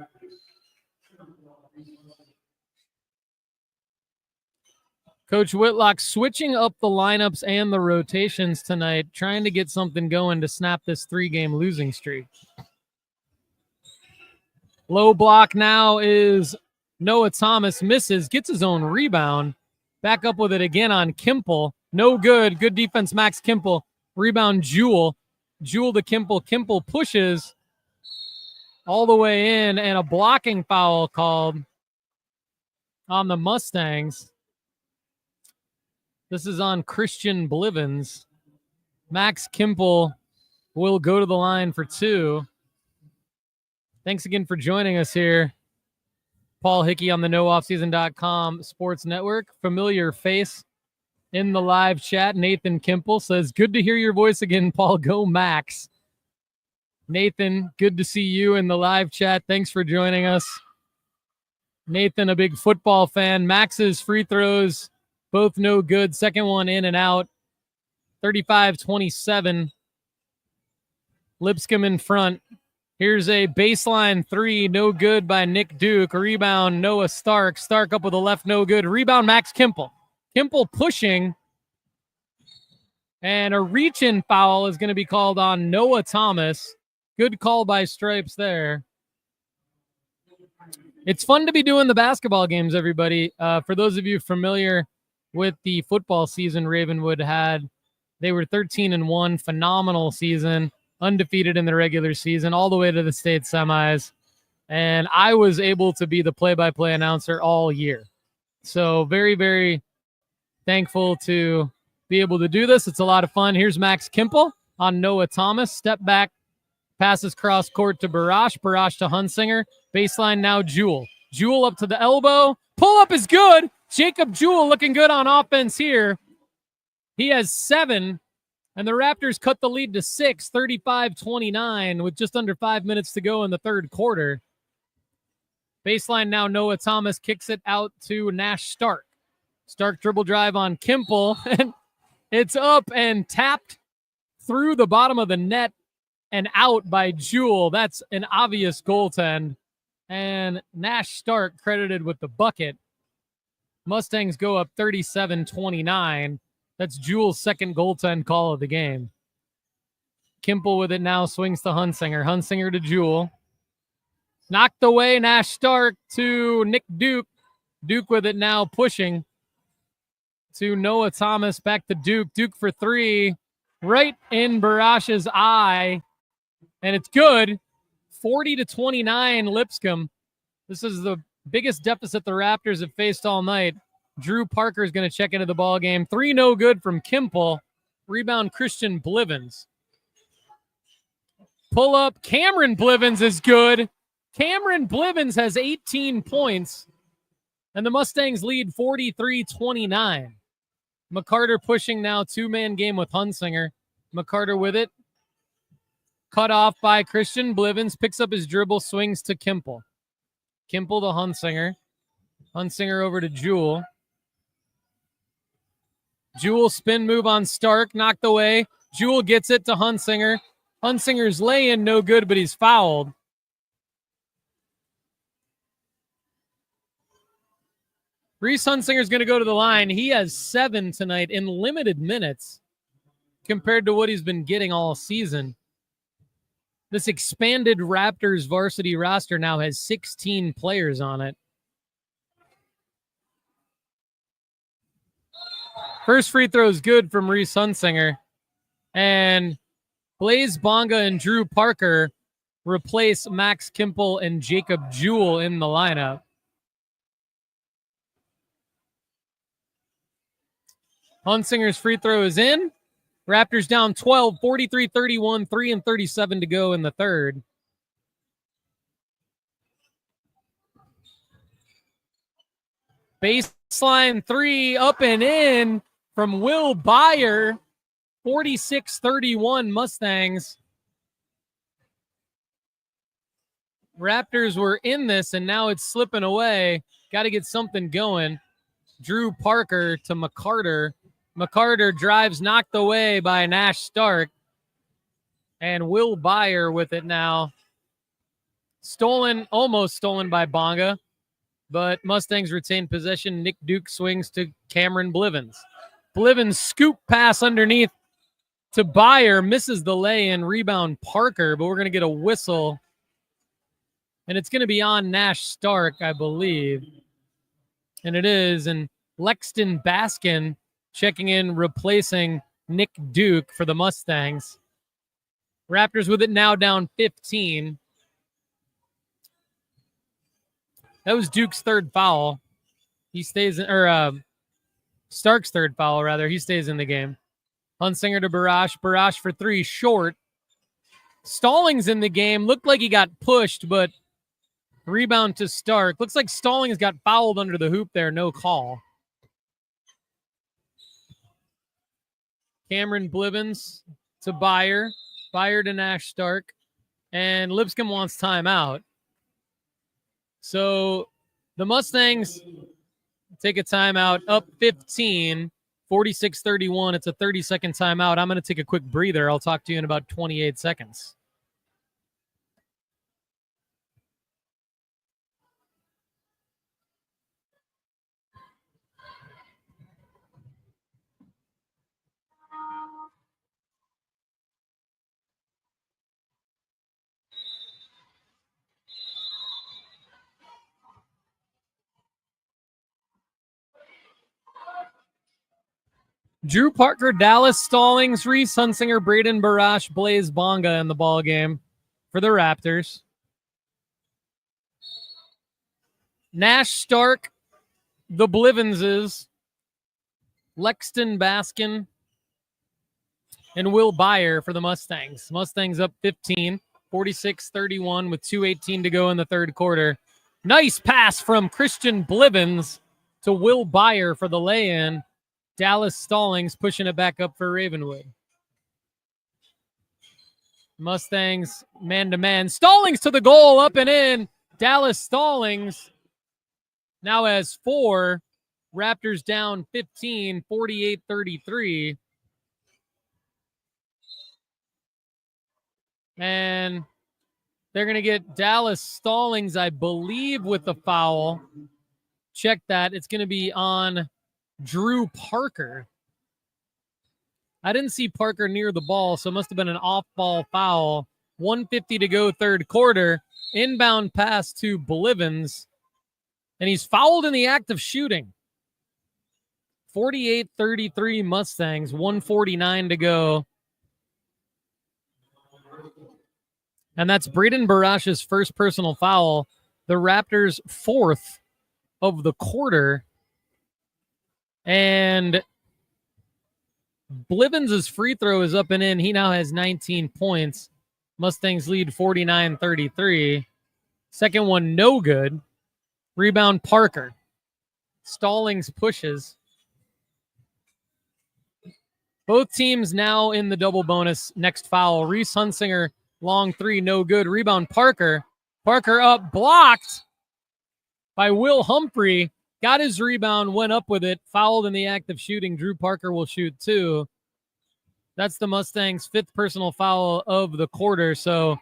Coach Whitlock switching up the lineups and the rotations tonight, trying to get something going to snap this 3-game losing streak. Low block now is Noah Thomas, misses, gets his own rebound. Back up with it again on Kimple. No good. Good defense, Max Kimple. Rebound, Jewell. Jewell to Kimple. Kimple pushes all the way in, and a blocking foul called on the Mustangs. This is on Christian Blivens. Max Kimple will go to the line for 2. Thanks again for joining us here. Paul Hickey on the NoOffSeason.com Sports Network. Familiar face in the live chat. Nathan Kimple says, good to hear your voice again, Paul. Go Max. Nathan, good to see you in the live chat. Thanks for joining us. Nathan, a big football fan. Max's free throws, both no good. Second one in and out. 35-27. Lipscomb in front. Here's a baseline three, no good by Nick Duke. Rebound, Noah Stark. Stark up with a left, no good. Rebound, Max Kimple. Kimple pushing. And a reach-in foul is going to be called on Noah Thomas. Good call by Stripes there. It's fun to be doing the basketball games, everybody. For those of you familiar with the football season Ravenwood had, they were 13-1, phenomenal season. Undefeated in the regular season, all the way to the state semis. And I was able to be the play-by-play announcer all year. So very, very thankful to be able to do this. It's a lot of fun. Here's Max Kimple on Noah Thomas. Step back, passes cross court to Barash. Barash to Hunsinger. Baseline now Jewell. Jewell up to the elbow. Pull up is good. Jacob Jewell looking good on offense here. He has 7. And the Raptors cut the lead to 6, 35-29, with just under 5 minutes to go in the third quarter. Baseline now, Noah Thomas kicks it out to Nash Stark. Stark dribble drive on Kimple, and it's up and tapped through the bottom of the net and out by Jewell. That's an obvious goaltend. And Nash Stark credited with the bucket. Mustangs go up 37-29. That's Jewell's second goaltend call of the game. Kimple with it now, swings to Hunsinger. Hunsinger to Jewell. Knocked away, Nash Stark to Nick Duke. Duke with it now, pushing to Noah Thomas. Back to Duke. Duke for 3. Right in Barash's eye. And it's good. 40-29 Lipscomb. This is the biggest deficit the Raptors have faced all night. Drew Parker is going to check into the ball game. 3 no good from Kimple. Rebound Christian Blivens. Pull up. Cameron Blivens is good. Cameron Blivens has 18 points. And the Mustangs lead 43-29. McCarter pushing now. 2-man game with Hunsinger. McCarter with it. Cut off by Christian Blivens. Picks up his dribble. Swings to Kimple. Kimple to Hunsinger. Hunsinger over to Jewell. Jewell spin move on Stark, knocked away. Jewell gets it to Hunsinger. Hunsinger's lay-in, no good, but he's fouled. Reese Hunsinger's going to go to the line. He has 7 tonight in limited minutes compared to what he's been getting all season. This expanded Raptors varsity roster now has 16 players on it. First free throw is good from Reese Hunsinger. And Blaze Bonga and Drew Parker replace Max Kimple and Jacob Jewell in the lineup. Hunsinger's free throw is in. Raptors down 12, 43-31, 3:37 to go in the third. Baseline three up and in from Will Byer. 46-31 Mustangs. Raptors were in this, and now it's slipping away. Got to get something going. Drew Parker to McCarter. McCarter drives knocked away by Nash Stark. And Will Byer with it now. Stolen, almost stolen by Bonga. But Mustangs retain possession. Nick Duke swings to Cameron Blivens. Blivens scoop pass underneath to Byer. Misses the lay-in. Rebound Parker, but we're going to get a whistle. And it's going to be on Nash Stark, I believe. And it is. And Lexton Baskin checking in, replacing Nick Duke for the Mustangs. Raptors with it now down 15. That was Duke's third foul. He stays in, or Stark's third foul, rather. He stays in the game. Hunsinger to Barash. Barash for three, short. Stallings in the game. Looked like he got pushed, but rebound to Stark. Looks like Stallings got fouled under the hoop there. No call. Cameron Blivens to Byer. Byer to Nash Stark. And Lipscomb wants timeout. So the Mustangs take a timeout, up 15, 46-31. It's a 30-second timeout. I'm going to take a quick breather. I'll talk to you in about 28 seconds. Drew Parker, Dallas Stallings, Reese Hunsinger, Braden Barash, Blaze Bonga in the ball game for the Raptors. Nash Stark, the Blivenses, Lexton Baskin, and Will Byer for the Mustangs. Mustangs up 15, 46-31 with 2:18 to go in the third quarter. Nice pass from Christian Blivens to Will Byer for the lay-in. Dallas Stallings pushing it back up for Ravenwood. Mustangs man-to-man. Stallings to the goal, up and in. Dallas Stallings now has 4. Raptors down 15, 48-33. And they're going to get Dallas Stallings, I believe, with the foul. Check that. It's going to be on Drew Parker. I didn't see Parker near the ball, so it must have been an off-ball foul. 1:50 to go, third quarter. Inbound pass to Blivens, and he's fouled in the act of shooting. 48-33 Mustangs, 1:49 to go. And that's Braden Barash's first personal foul. The Raptors' 4th of the quarter. And Blivens' free throw is up and in. He now has 19 points. Mustangs lead 49-33. Second one, no good. Rebound, Parker. Stallings pushes. Both teams now in the double bonus. Next foul. Reese Hunsinger, long three, no good. Rebound, Parker. Parker up, blocked by Will Humphrey. Got his rebound, went up with it, fouled in the act of shooting. Drew Parker will shoot 2. That's the Mustangs' 5th personal foul of the quarter. So,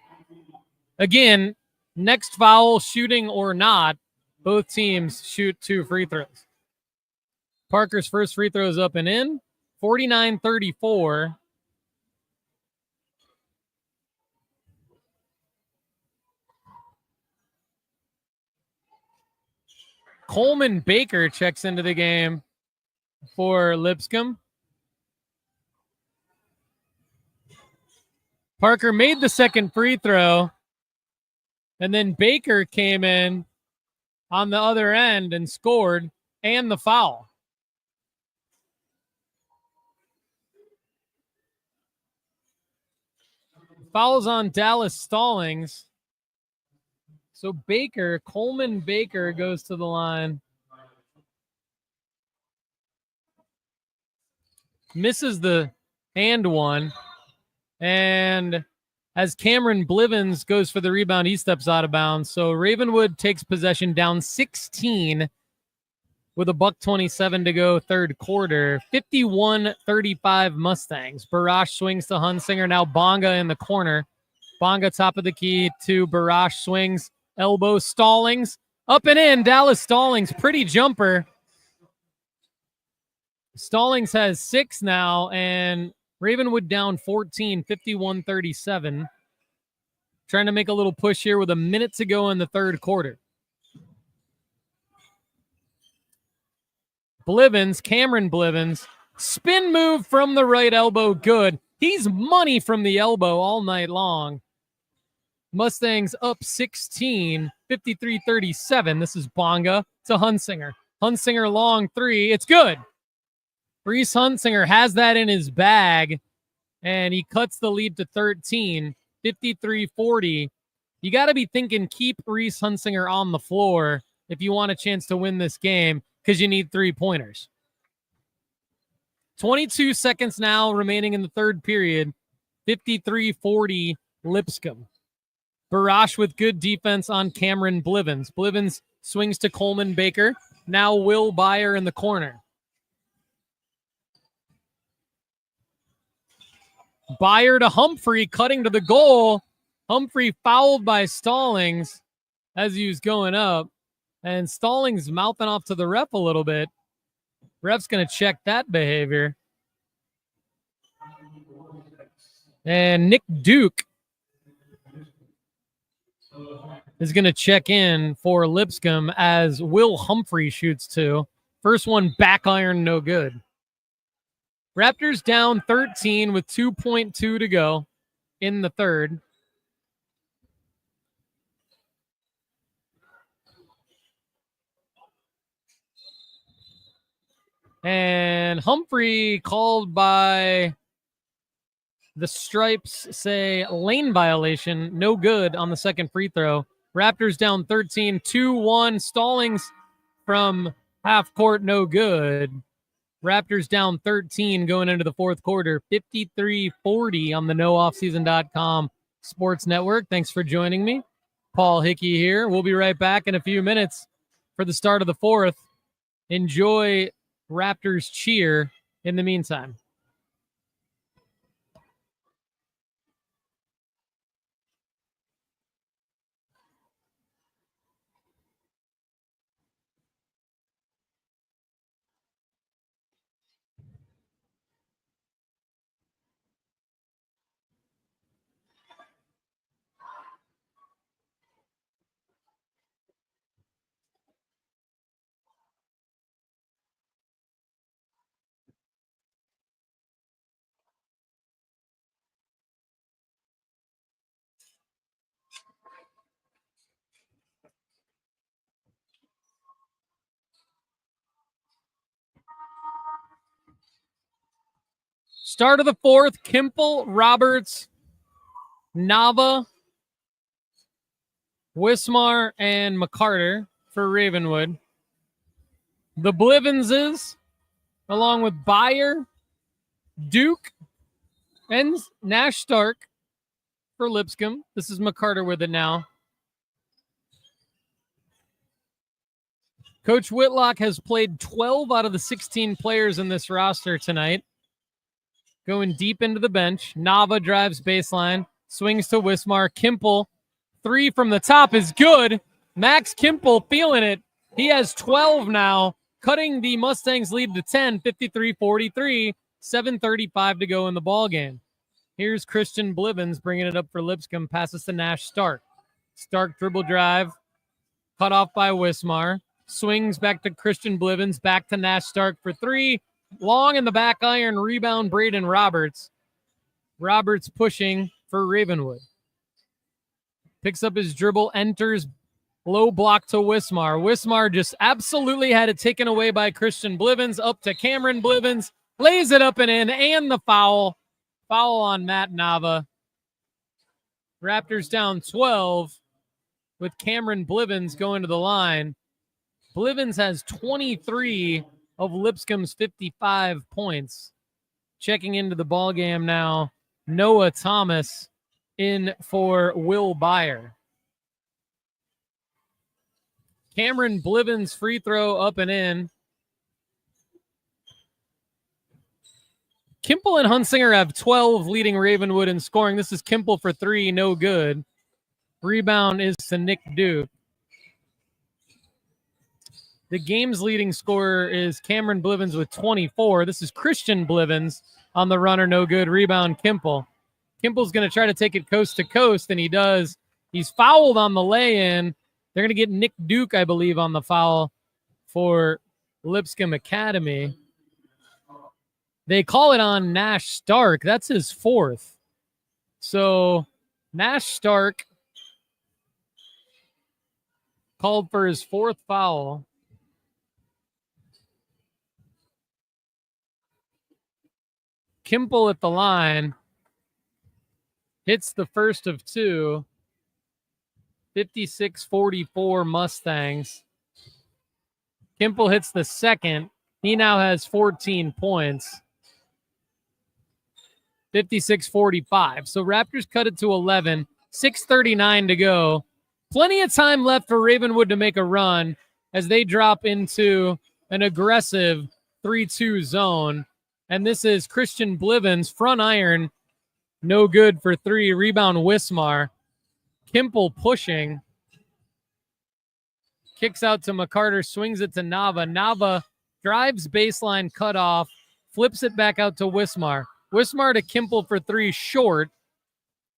again, next foul, shooting or not, both teams shoot 2 free throws. Parker's first free throw is up and in. 49-34. Coleman Baker checks into the game for Lipscomb. Parker made the second free throw, and then Baker came in on the other end and scored, and the foul. Fouls on Dallas Stallings. So Coleman Baker goes to the line. Misses the hand one. And as Cameron Blivens goes for the rebound, he steps out of bounds. So Ravenwood takes possession down 16 with $1:27 to go, third quarter. 51-35 Mustangs. Barash swings to Hunsinger. Now Bonga in the corner. Bonga top of the key to Barash, swings, elbow, Stallings. Up and in, Dallas Stallings. Pretty jumper. Stallings has 6 now, and Ravenwood down 14, 51-37. Trying to make a little push here with a minute to go in the third quarter. Cameron Blivens, spin move from the right elbow, good. He's money from the elbow all night long. Mustangs up 16, 53-37. This is Bonga to Hunsinger. Hunsinger long 3, it's good. Reese Hunsinger has that in his bag, and he cuts the lead to 13, 53-40. You got to be thinking keep Reese Hunsinger on the floor if you want a chance to win this game, because you need 3-pointers. 22 seconds now remaining in the third period. 53-40 Lipscomb. Barash with good defense on Cameron Blivens. Blivens swings to Coleman Baker. Now Will Byer in the corner. Byer to Humphrey, cutting to the goal. Humphrey fouled by Stallings as he was going up. And Stallings mouthing off to the ref a little bit. Ref's going to check that behavior. And Nick Duke is going to check in for Lipscomb as Will Humphrey shoots 2. First one back iron, no good. Raptors down 13 with 2.2 to go in the third. And Humphrey called by the Stripes, say lane violation, no good on the second free throw. Raptors down 13, 2-1. Stallings from half court, no good. Raptors down 13 going into the fourth quarter, 53-40 on the nooffseason.com sports network. Thanks for joining me. Paul Hickey here. We'll be right back in a few minutes for the start of the fourth. Enjoy Raptors cheer in the meantime. Start of the fourth, Kimple, Roberts, Nava, Wismar, and McCarter for Ravenwood. The Blivenses, along with Byer, Duke, and Nash Stark for Lipscomb. This is McCarter with it now. Coach Whitlock has played 12 out of the 16 players in this roster tonight. Going deep into the bench. Nava drives baseline. Swings to Wismar. Kimple. 3 from the top is good. Max Kimple feeling it. He has 12 now. Cutting the Mustangs lead to 10. 53-43. 7:35 to go in the ballgame. Here's Christian Blivens bringing it up for Lipscomb. Passes to Nash Stark. Stark dribble drive. Cut off by Wismar. Swings back to Christian Blivens. Back to Nash Stark for 3. Long in the back iron, rebound Braden Roberts. Roberts pushing for Ravenwood. Picks up his dribble, enters, low block to Wismar. Wismar just absolutely had it taken away by Christian Blivens. Up to Cameron Blivens, lays it up and in, and the foul. Foul on Matt Nava. Raptors down 12 with Cameron Blivens going to the line. Blivens has 23 of Lipscomb's 55 points. Checking into the ball game now, Noah Thomas in for Will Byer. Cameron Blivens free throw up and in. Kimple and Hunsinger have 12, leading Ravenwood in scoring. This is Kimple for 3, no good. Rebound is to Nick Duke. The game's leading scorer is Cameron Blivens with 24. This is Christian Blivens on the runner, no good. Rebound, Kimple. Kimple's going to try to take it coast to coast, and he does. He's fouled on the lay-in. They're going to get Nick Duke, I believe, on the foul for Lipscomb Academy. They call it on Nash Stark. That's his 4th. So Nash Stark called for his 4th foul. Kimple at the line. Hits the first of 2. 56-44 Mustangs. Kimple hits the second. He now has 14 points. 56-45. So Raptors cut it to 11. 6:39 to go. Plenty of time left for Ravenwood to make a run as they drop into an aggressive 3-2 zone. And this is Christian Blivens, front iron, no good for 3. Rebound, Wismar. Kimple pushing. Kicks out to McCarter, swings it to Nava. Nava drives baseline, cut off, flips it back out to Wismar. Wismar to Kimple for 3, short.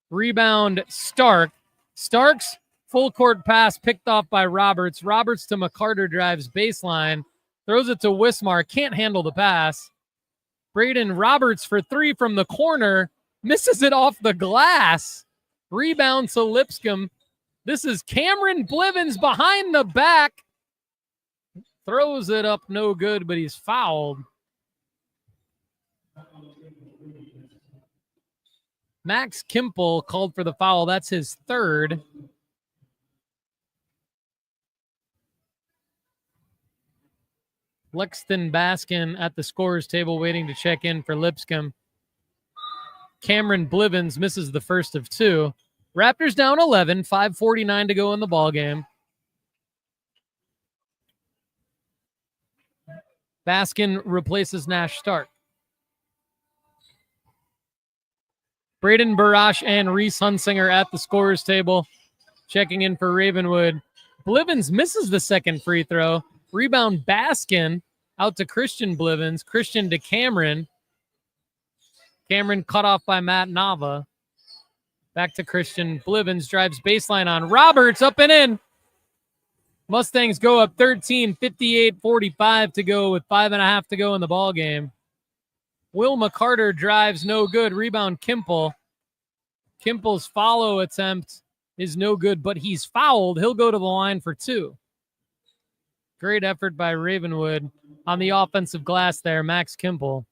Rebound, Stark. Stark's full court pass picked off by Roberts. Roberts to McCarter, drives baseline, throws it to Wismar, can't handle the pass. Braden Roberts for 3 from the corner, misses it off the glass. Rebound to Lipscomb. This is Cameron Blivens behind the back. Throws it up, no good, but he's fouled. Max Kimple called for the foul. That's his 3rd. Lexton Baskin at the scorer's table waiting to check in for Lipscomb. Cameron Blivens misses the first of 2. Raptors down 11, 5:49 to go in the ballgame. Baskin replaces Nash Stark. Braden Barash and Reese Hunsinger at the scorer's table, checking in for Ravenwood. Blivens misses the second free throw. Rebound, Baskin out to Christian Blivens. Christian to Cameron. Cameron cut off by Matt Nava. Back to Christian. Blivens drives baseline on Roberts, up and in. Mustangs go up 13, 58-45 to go with 5.5 to go in the ball game. Will McCarter drives, no good. Rebound, Kimple. Kimple's follow attempt is no good, but he's fouled. He'll go to the line for 2. Great effort by Ravenwood on the offensive glass there, Max Kimple.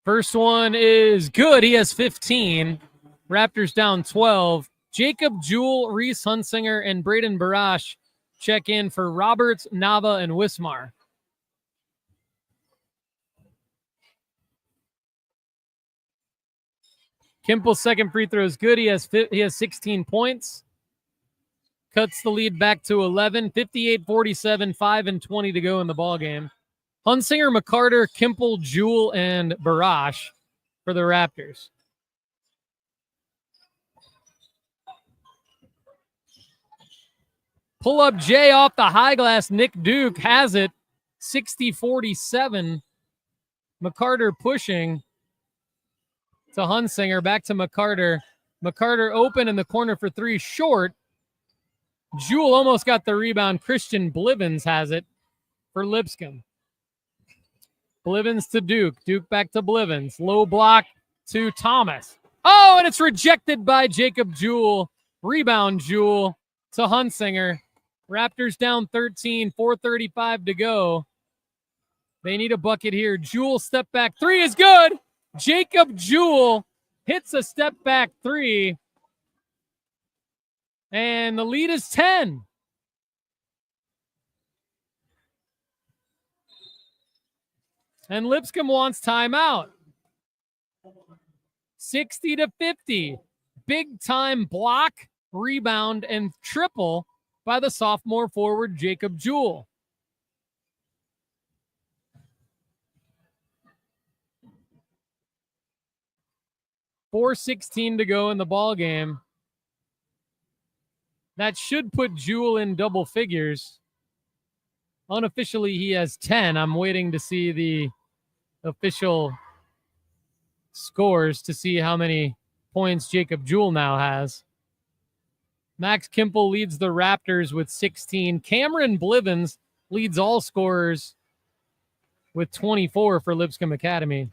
First one is good. He has 15. Raptors down 12. Jacob Jewell, Reese Hunsinger, and Braden Barash check in for Roberts, Nava, and Wismar. Kimple's second free throw is good. He has 16 points. Cuts the lead back to 11. 58-47, 5:20 to go in the ballgame. Hunsinger, McCarter, Kimple, Jewell, and Barash for the Raptors. Pull up Jay off the high glass. Nick Duke has it. 60-47. McCarter pushing to Hunsinger. Back to McCarter. McCarter open in the corner for 3. Short. Jewell almost got the rebound. Christian Blivens has it for Lipscomb. Blivens to Duke. Duke back to Blivens. Low block to Thomas. Oh, and it's rejected by Jacob Jewell. Rebound, Jewell to Hunsinger. Raptors down 13, 4:35 to go. They need a bucket here. Jewell step back 3 is good. Jacob Jewell hits a step back three. And the lead is 10. And Lipscomb wants timeout. 60-50. Big time block, rebound, and triple by the sophomore forward Jacob Jewell. .416 to go in the ball game. That should put Jewell in double figures. Unofficially, he has 10. I'm waiting to see the official scores to see how many points Jacob Jewell now has. Max Kimple leads the Raptors with 16. Cameron Blivens leads all scorers with 24 for Lipscomb Academy.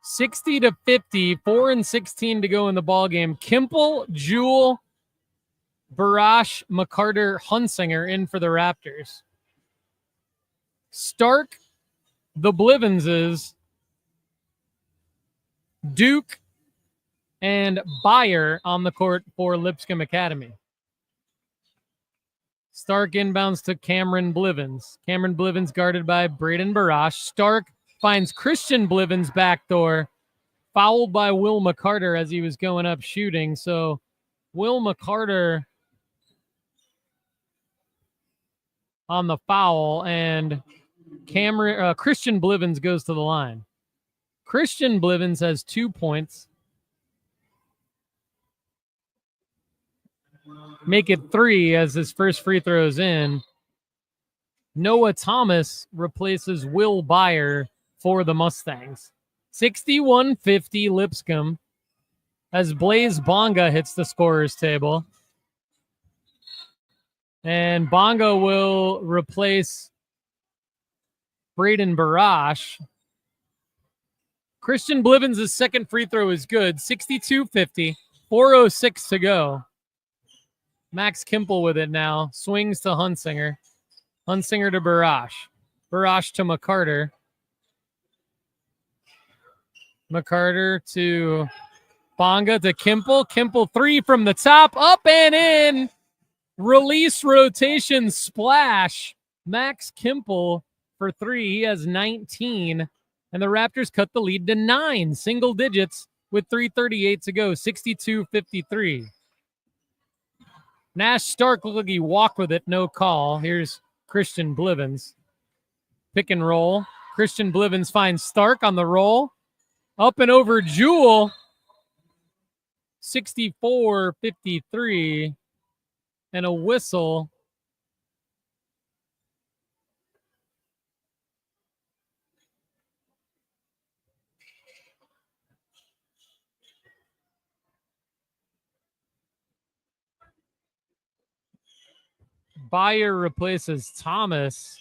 $60-50, 4-16 to go in the ball game. Kimple, Jewell, Barash, McCarter, Hunsinger in for the Raptors. Stark, the Blivenses, Duke, and Byer on the court for Lipscomb Academy. Stark inbounds to Cameron Blivens. Cameron Blivens guarded by Braden Barash. Stark finds Christian Blivens backdoor, fouled by Will McCarter as he was going up shooting. So Will McCarter on the foul, and Christian Blivens goes to the line. Christian Blivens has 2 points. Make it 3 as his first free throw is in. Noah Thomas replaces Will Byer for the Mustangs. 61-50 Lipscomb as Blaze Bonga hits the scorer's table. And Bonga will replace Braden Barash. Christian Blivens' second free throw is good. 62-50, 4:06 to go. Max Kimple with it now. Swings to Hunsinger. Hunsinger to Barash. Barash to McCarter. McCarter to Bonga to Kimple. Kimple three from the top. Up and in. Release rotation splash. Max Kimple for three. He has 19. And the Raptors cut the lead to 9. Single digits with 3:38 to go. 62-53. Nash Stark looked like he walked with it. No call. Here's Christian Blivens. Pick and roll. Christian Blivens finds Stark on the roll. Up and over Jewell. 64-53. And a whistle. Byer replaces Thomas.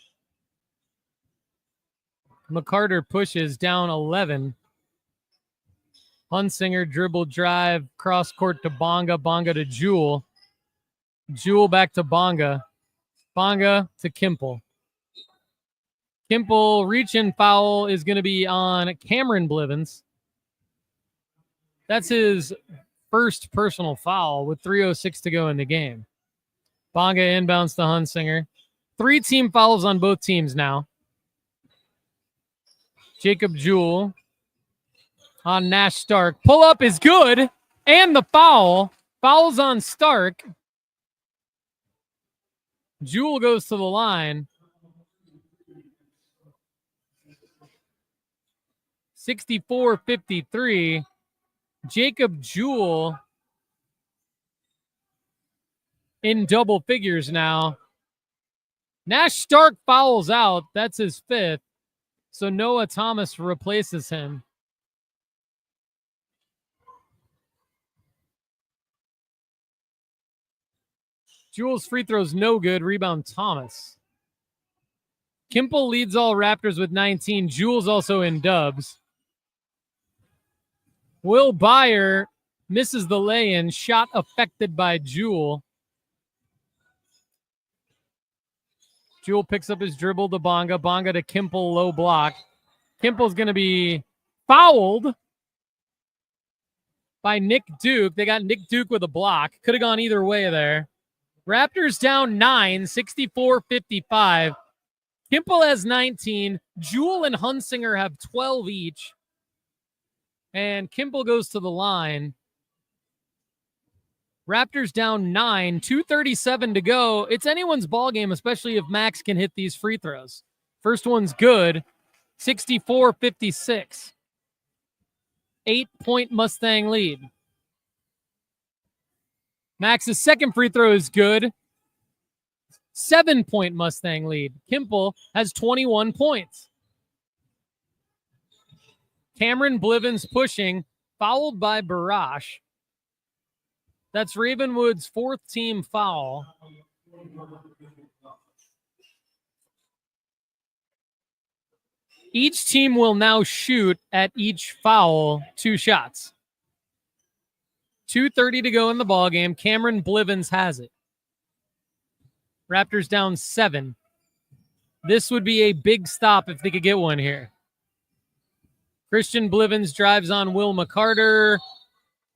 McCarter pushes down 11. Hunsinger dribble drive, cross court to Bonga. Bonga to Jewell. Jewell back to Bonga. Bonga to Kimple. Kimple reach-in foul is going to be on Cameron Blivens. That's his first personal foul with 3:06 to go in the game. Bonga inbounds to Hunsinger. 3 team fouls on both teams now. Jacob Jewell on Nash Stark. Pull up is good. And the foul. Fouls on Stark. Jewell goes to the line. 64-53. Jacob Jewell in double figures now. Nash Stark fouls out. That's his 5th. So Noah Thomas replaces him. Jewell's free throw's no good. Rebound Thomas. Kimple leads all Raptors with 19. Jewel's also in dubs. Will Byer misses the lay-in. Shot affected by Jewel. Jewel picks up his dribble to Bonga. Bonga to Kimple, low block. Kimple's going to be fouled by Nick Duke. They got Nick Duke with a block. Could have gone either way there. Raptors down 9, 64-55. Kimple has 19. Jewel and Hunsinger have 12 each. And Kimple goes to the line. Raptors down 9, 2:37 to go. It's anyone's ball game, especially if Max can hit these free throws. First one's good, 64-56. 8-point Mustang lead. Max's second free throw is good. 7-point Mustang lead. Kimple has 21 points. Cameron Blivens pushing, fouled by Barash. That's Ravenwood's fourth team foul. Each team will now shoot at each foul 2 shots. 2:30 to go in the ballgame. Cameron Blivens has it. Raptors down 7. This would be a big stop if they could get one here. Christian Blivens drives on Will McCarter.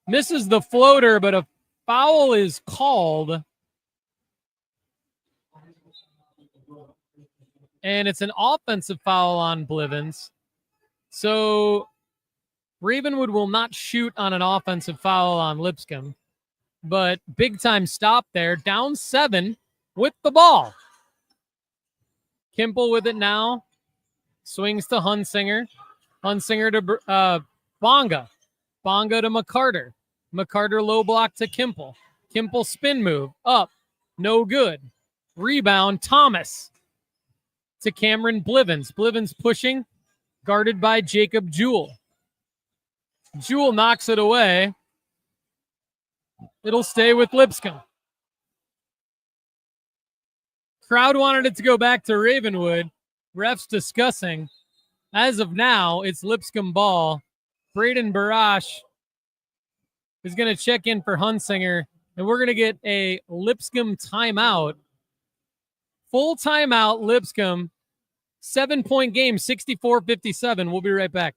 Misses the floater, but a foul is called. And it's an offensive foul on Blivens. So Ravenwood will not shoot on an offensive foul on Lipscomb. But big time stop there. Down 7 with the ball. Kimple with it now. Swings to Hunsinger. Hunsinger to Bonga. Bonga to McCarter. McCarter low block to Kimple. Kimple spin move. Up. No good. Rebound. Thomas to Cameron Blivens. Blivens pushing. Guarded by Jacob Jewell. Jewell knocks it away. It'll stay with Lipscomb. Crowd wanted it to go back to Ravenwood. Refs discussing. As of now, it's Lipscomb ball. Braden Barash is going to check in for Hunsinger, and we're going to get a Lipscomb timeout. Full timeout, Lipscomb. 7-point game, 64-57. We'll be right back.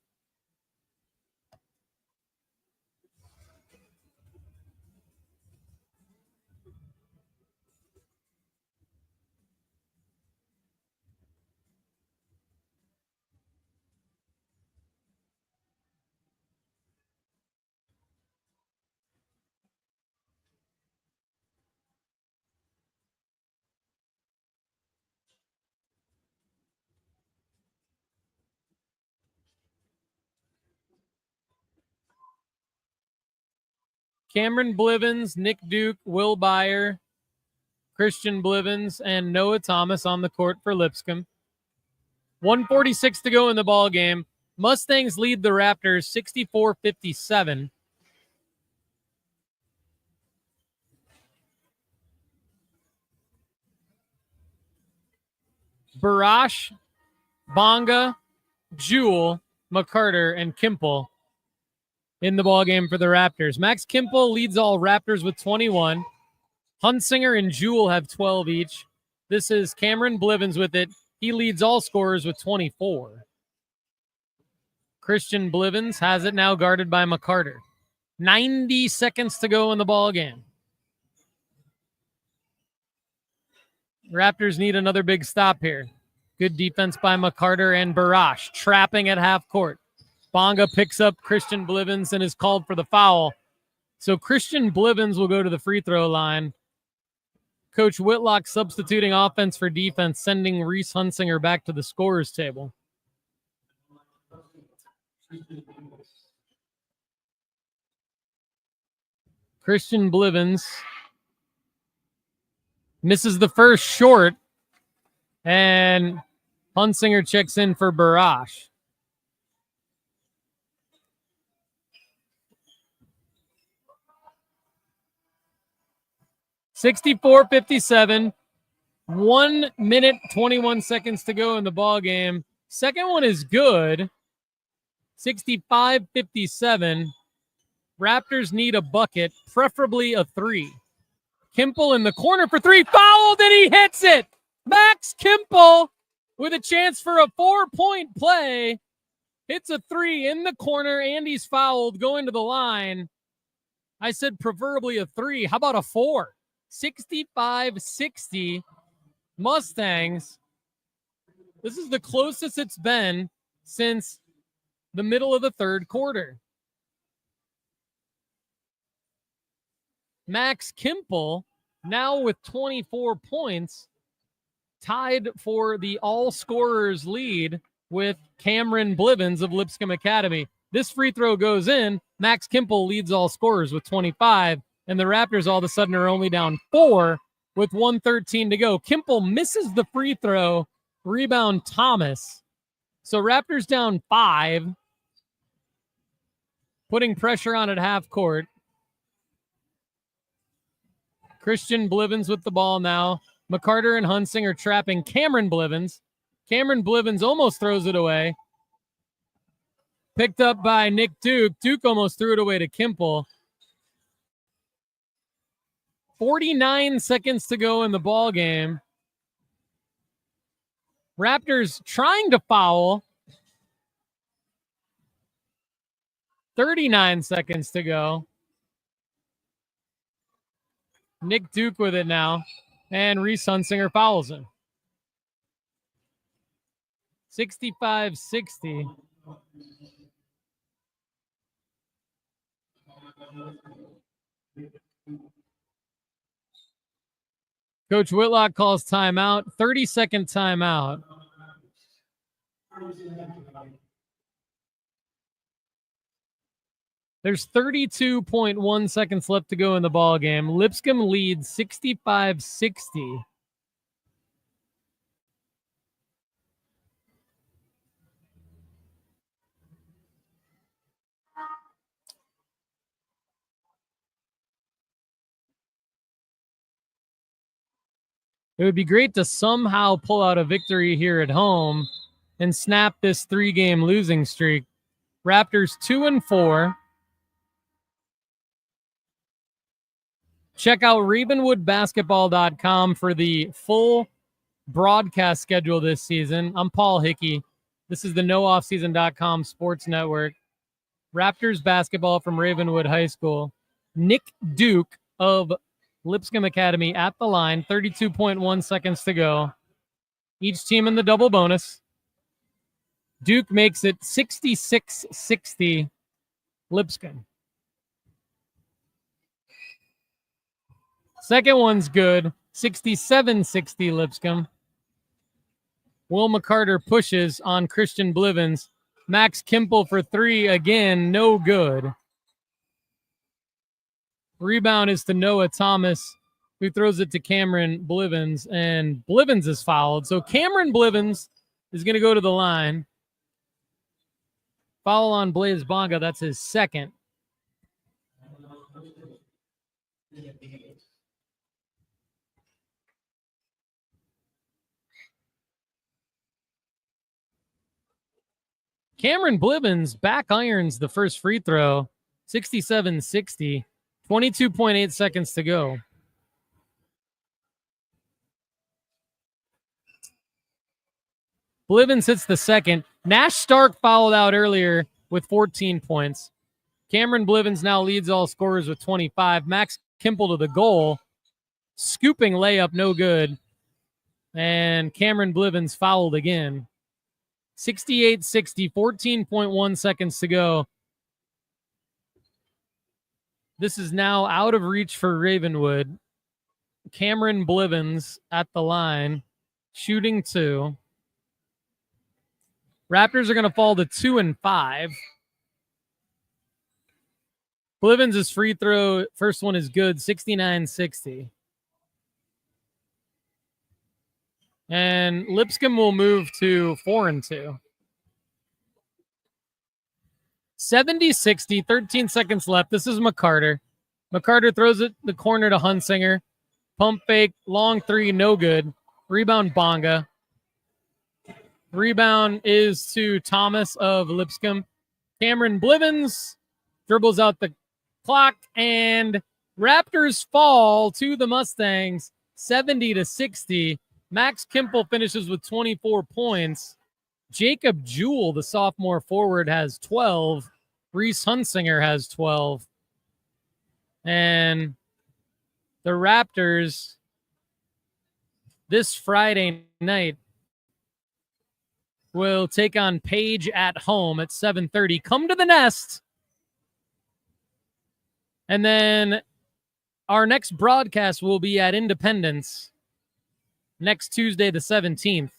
Cameron Blivens, Nick Duke, Will Byer, Christian Blivens, and Noah Thomas on the court for Lipscomb. 1:46 to go in the ball game. Mustangs lead the Raptors 64-57. Barash, Bonga, Jewell, McCarter, and Kimple in the ballgame for the Raptors. Max Kimple leads all Raptors with 21. Hunsinger and Jewell have 12 each. This is Cameron Blivens with it. He leads all scorers with 24. Christian Blivens has it now, guarded by McCarter. 90 seconds to go in the ballgame. Raptors need another big stop here. Good defense by McCarter and Barash, trapping at half court. Bonga picks up Christian Blivens and is called for the foul. So Christian Blivens will go to the free throw line. Coach Whitlock substituting offense for defense, sending Reese Hunsinger back to the scorer's table. Christian Blivens misses the first short, and Hunsinger checks in for Barash. $64-57. 1 minute, 21 seconds to go in the ball game. Second one is good. 65-57. Raptors need a bucket, preferably a three. Kimple in the corner for three, fouled, and he hits it. Max Kimple with a chance for a 4-point play. Hits a three in the corner, and he's fouled going to the line. I said preferably a three. How about a four? 65-60 Mustangs. This is the closest it's been since the middle of the third quarter. Max Kimple now with 24 points, tied for the all-scorers lead with Cameron Blivens of Lipscomb Academy. This free throw goes in. Max Kimple leads all scorers with 25, and the Raptors all of a sudden are only down 4 with 1:13 to go. Kimple misses the free throw. Rebound Thomas. So Raptors down 5, putting pressure on at half court. Christian Blivens with the ball now. McCarter and Hunsing are trapping Cameron Blivens. Cameron Blivens almost throws it away. Picked up by Nick Duke. Duke almost threw it away to Kimple. 49 seconds to go in the ball game. Raptors trying to foul. 39 seconds to go. Nick Duke with it now. And Reese Hunsinger fouls him. 65-60. Coach Whitlock calls timeout. 30-second timeout. There's 32.1 seconds left to go in the ball game. Lipscomb leads 65-60. It would be great to somehow pull out a victory here at home and snap this 3-game losing streak. Raptors 2-4. Check out RavenwoodBasketball.com for the full broadcast schedule this season. I'm Paul Hickey. This is the NoOffSeason.com Sports Network. Raptors basketball from Ravenwood High School. Nick Duke of Lipscomb Academy at the line. 32.1 seconds to go. Each team in the double bonus. Duke makes it 66-60 Lipscomb. Second one's good. 67-60 Lipscomb. Will McCarter pushes on Christian Blivens. Max Kimple for three again. No good. Rebound is to Noah Thomas, who throws it to Cameron Blivens, and Blivens is fouled. So Cameron Blivens is going to go to the line. Foul on Blaise Bonga. That's his second. Cameron Blivens back irons the first free throw. 67-60. 22.8 seconds to go. Blivens hits the second. Nash Stark fouled out earlier with 14 points. Cameron Blivens now leads all scorers with 25. Max Kimple to the goal. Scooping layup, no good. And Cameron Blivens fouled again. 68-60, 14.1 seconds to go. This is now out of reach for Ravenwood. Cameron Blivens at the line, shooting two. Raptors are going to fall to 2-5. Blivens' free throw, first one is good, 69-60. And Lipscomb will move to 4-2. 70-60, 13 seconds left. This is McCarter. McCarter throws it the corner to Hunsinger. Pump fake, long three, no good. Rebound, Bonga. Rebound is to Thomas of Lipscomb. Cameron Blivens dribbles out the clock, and Raptors fall to the Mustangs 70-60. Max Kimple finishes with 24 points. Jacob Jewell, the sophomore forward, has 12. Reese Hunsinger has 12. And the Raptors this Friday night will take on Page at home at 7:30. Come to the Nest. And then our next broadcast will be at Independence next Tuesday, the 17th.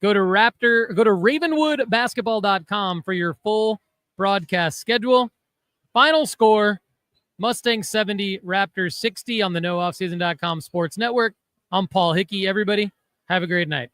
Go to ravenwoodbasketball.com for your full broadcast schedule. Final score, Mustangs 70, Raptors 60 on the NoOffSeason.com Sports Network. I'm Paul Hickey. Everybody, have a great night.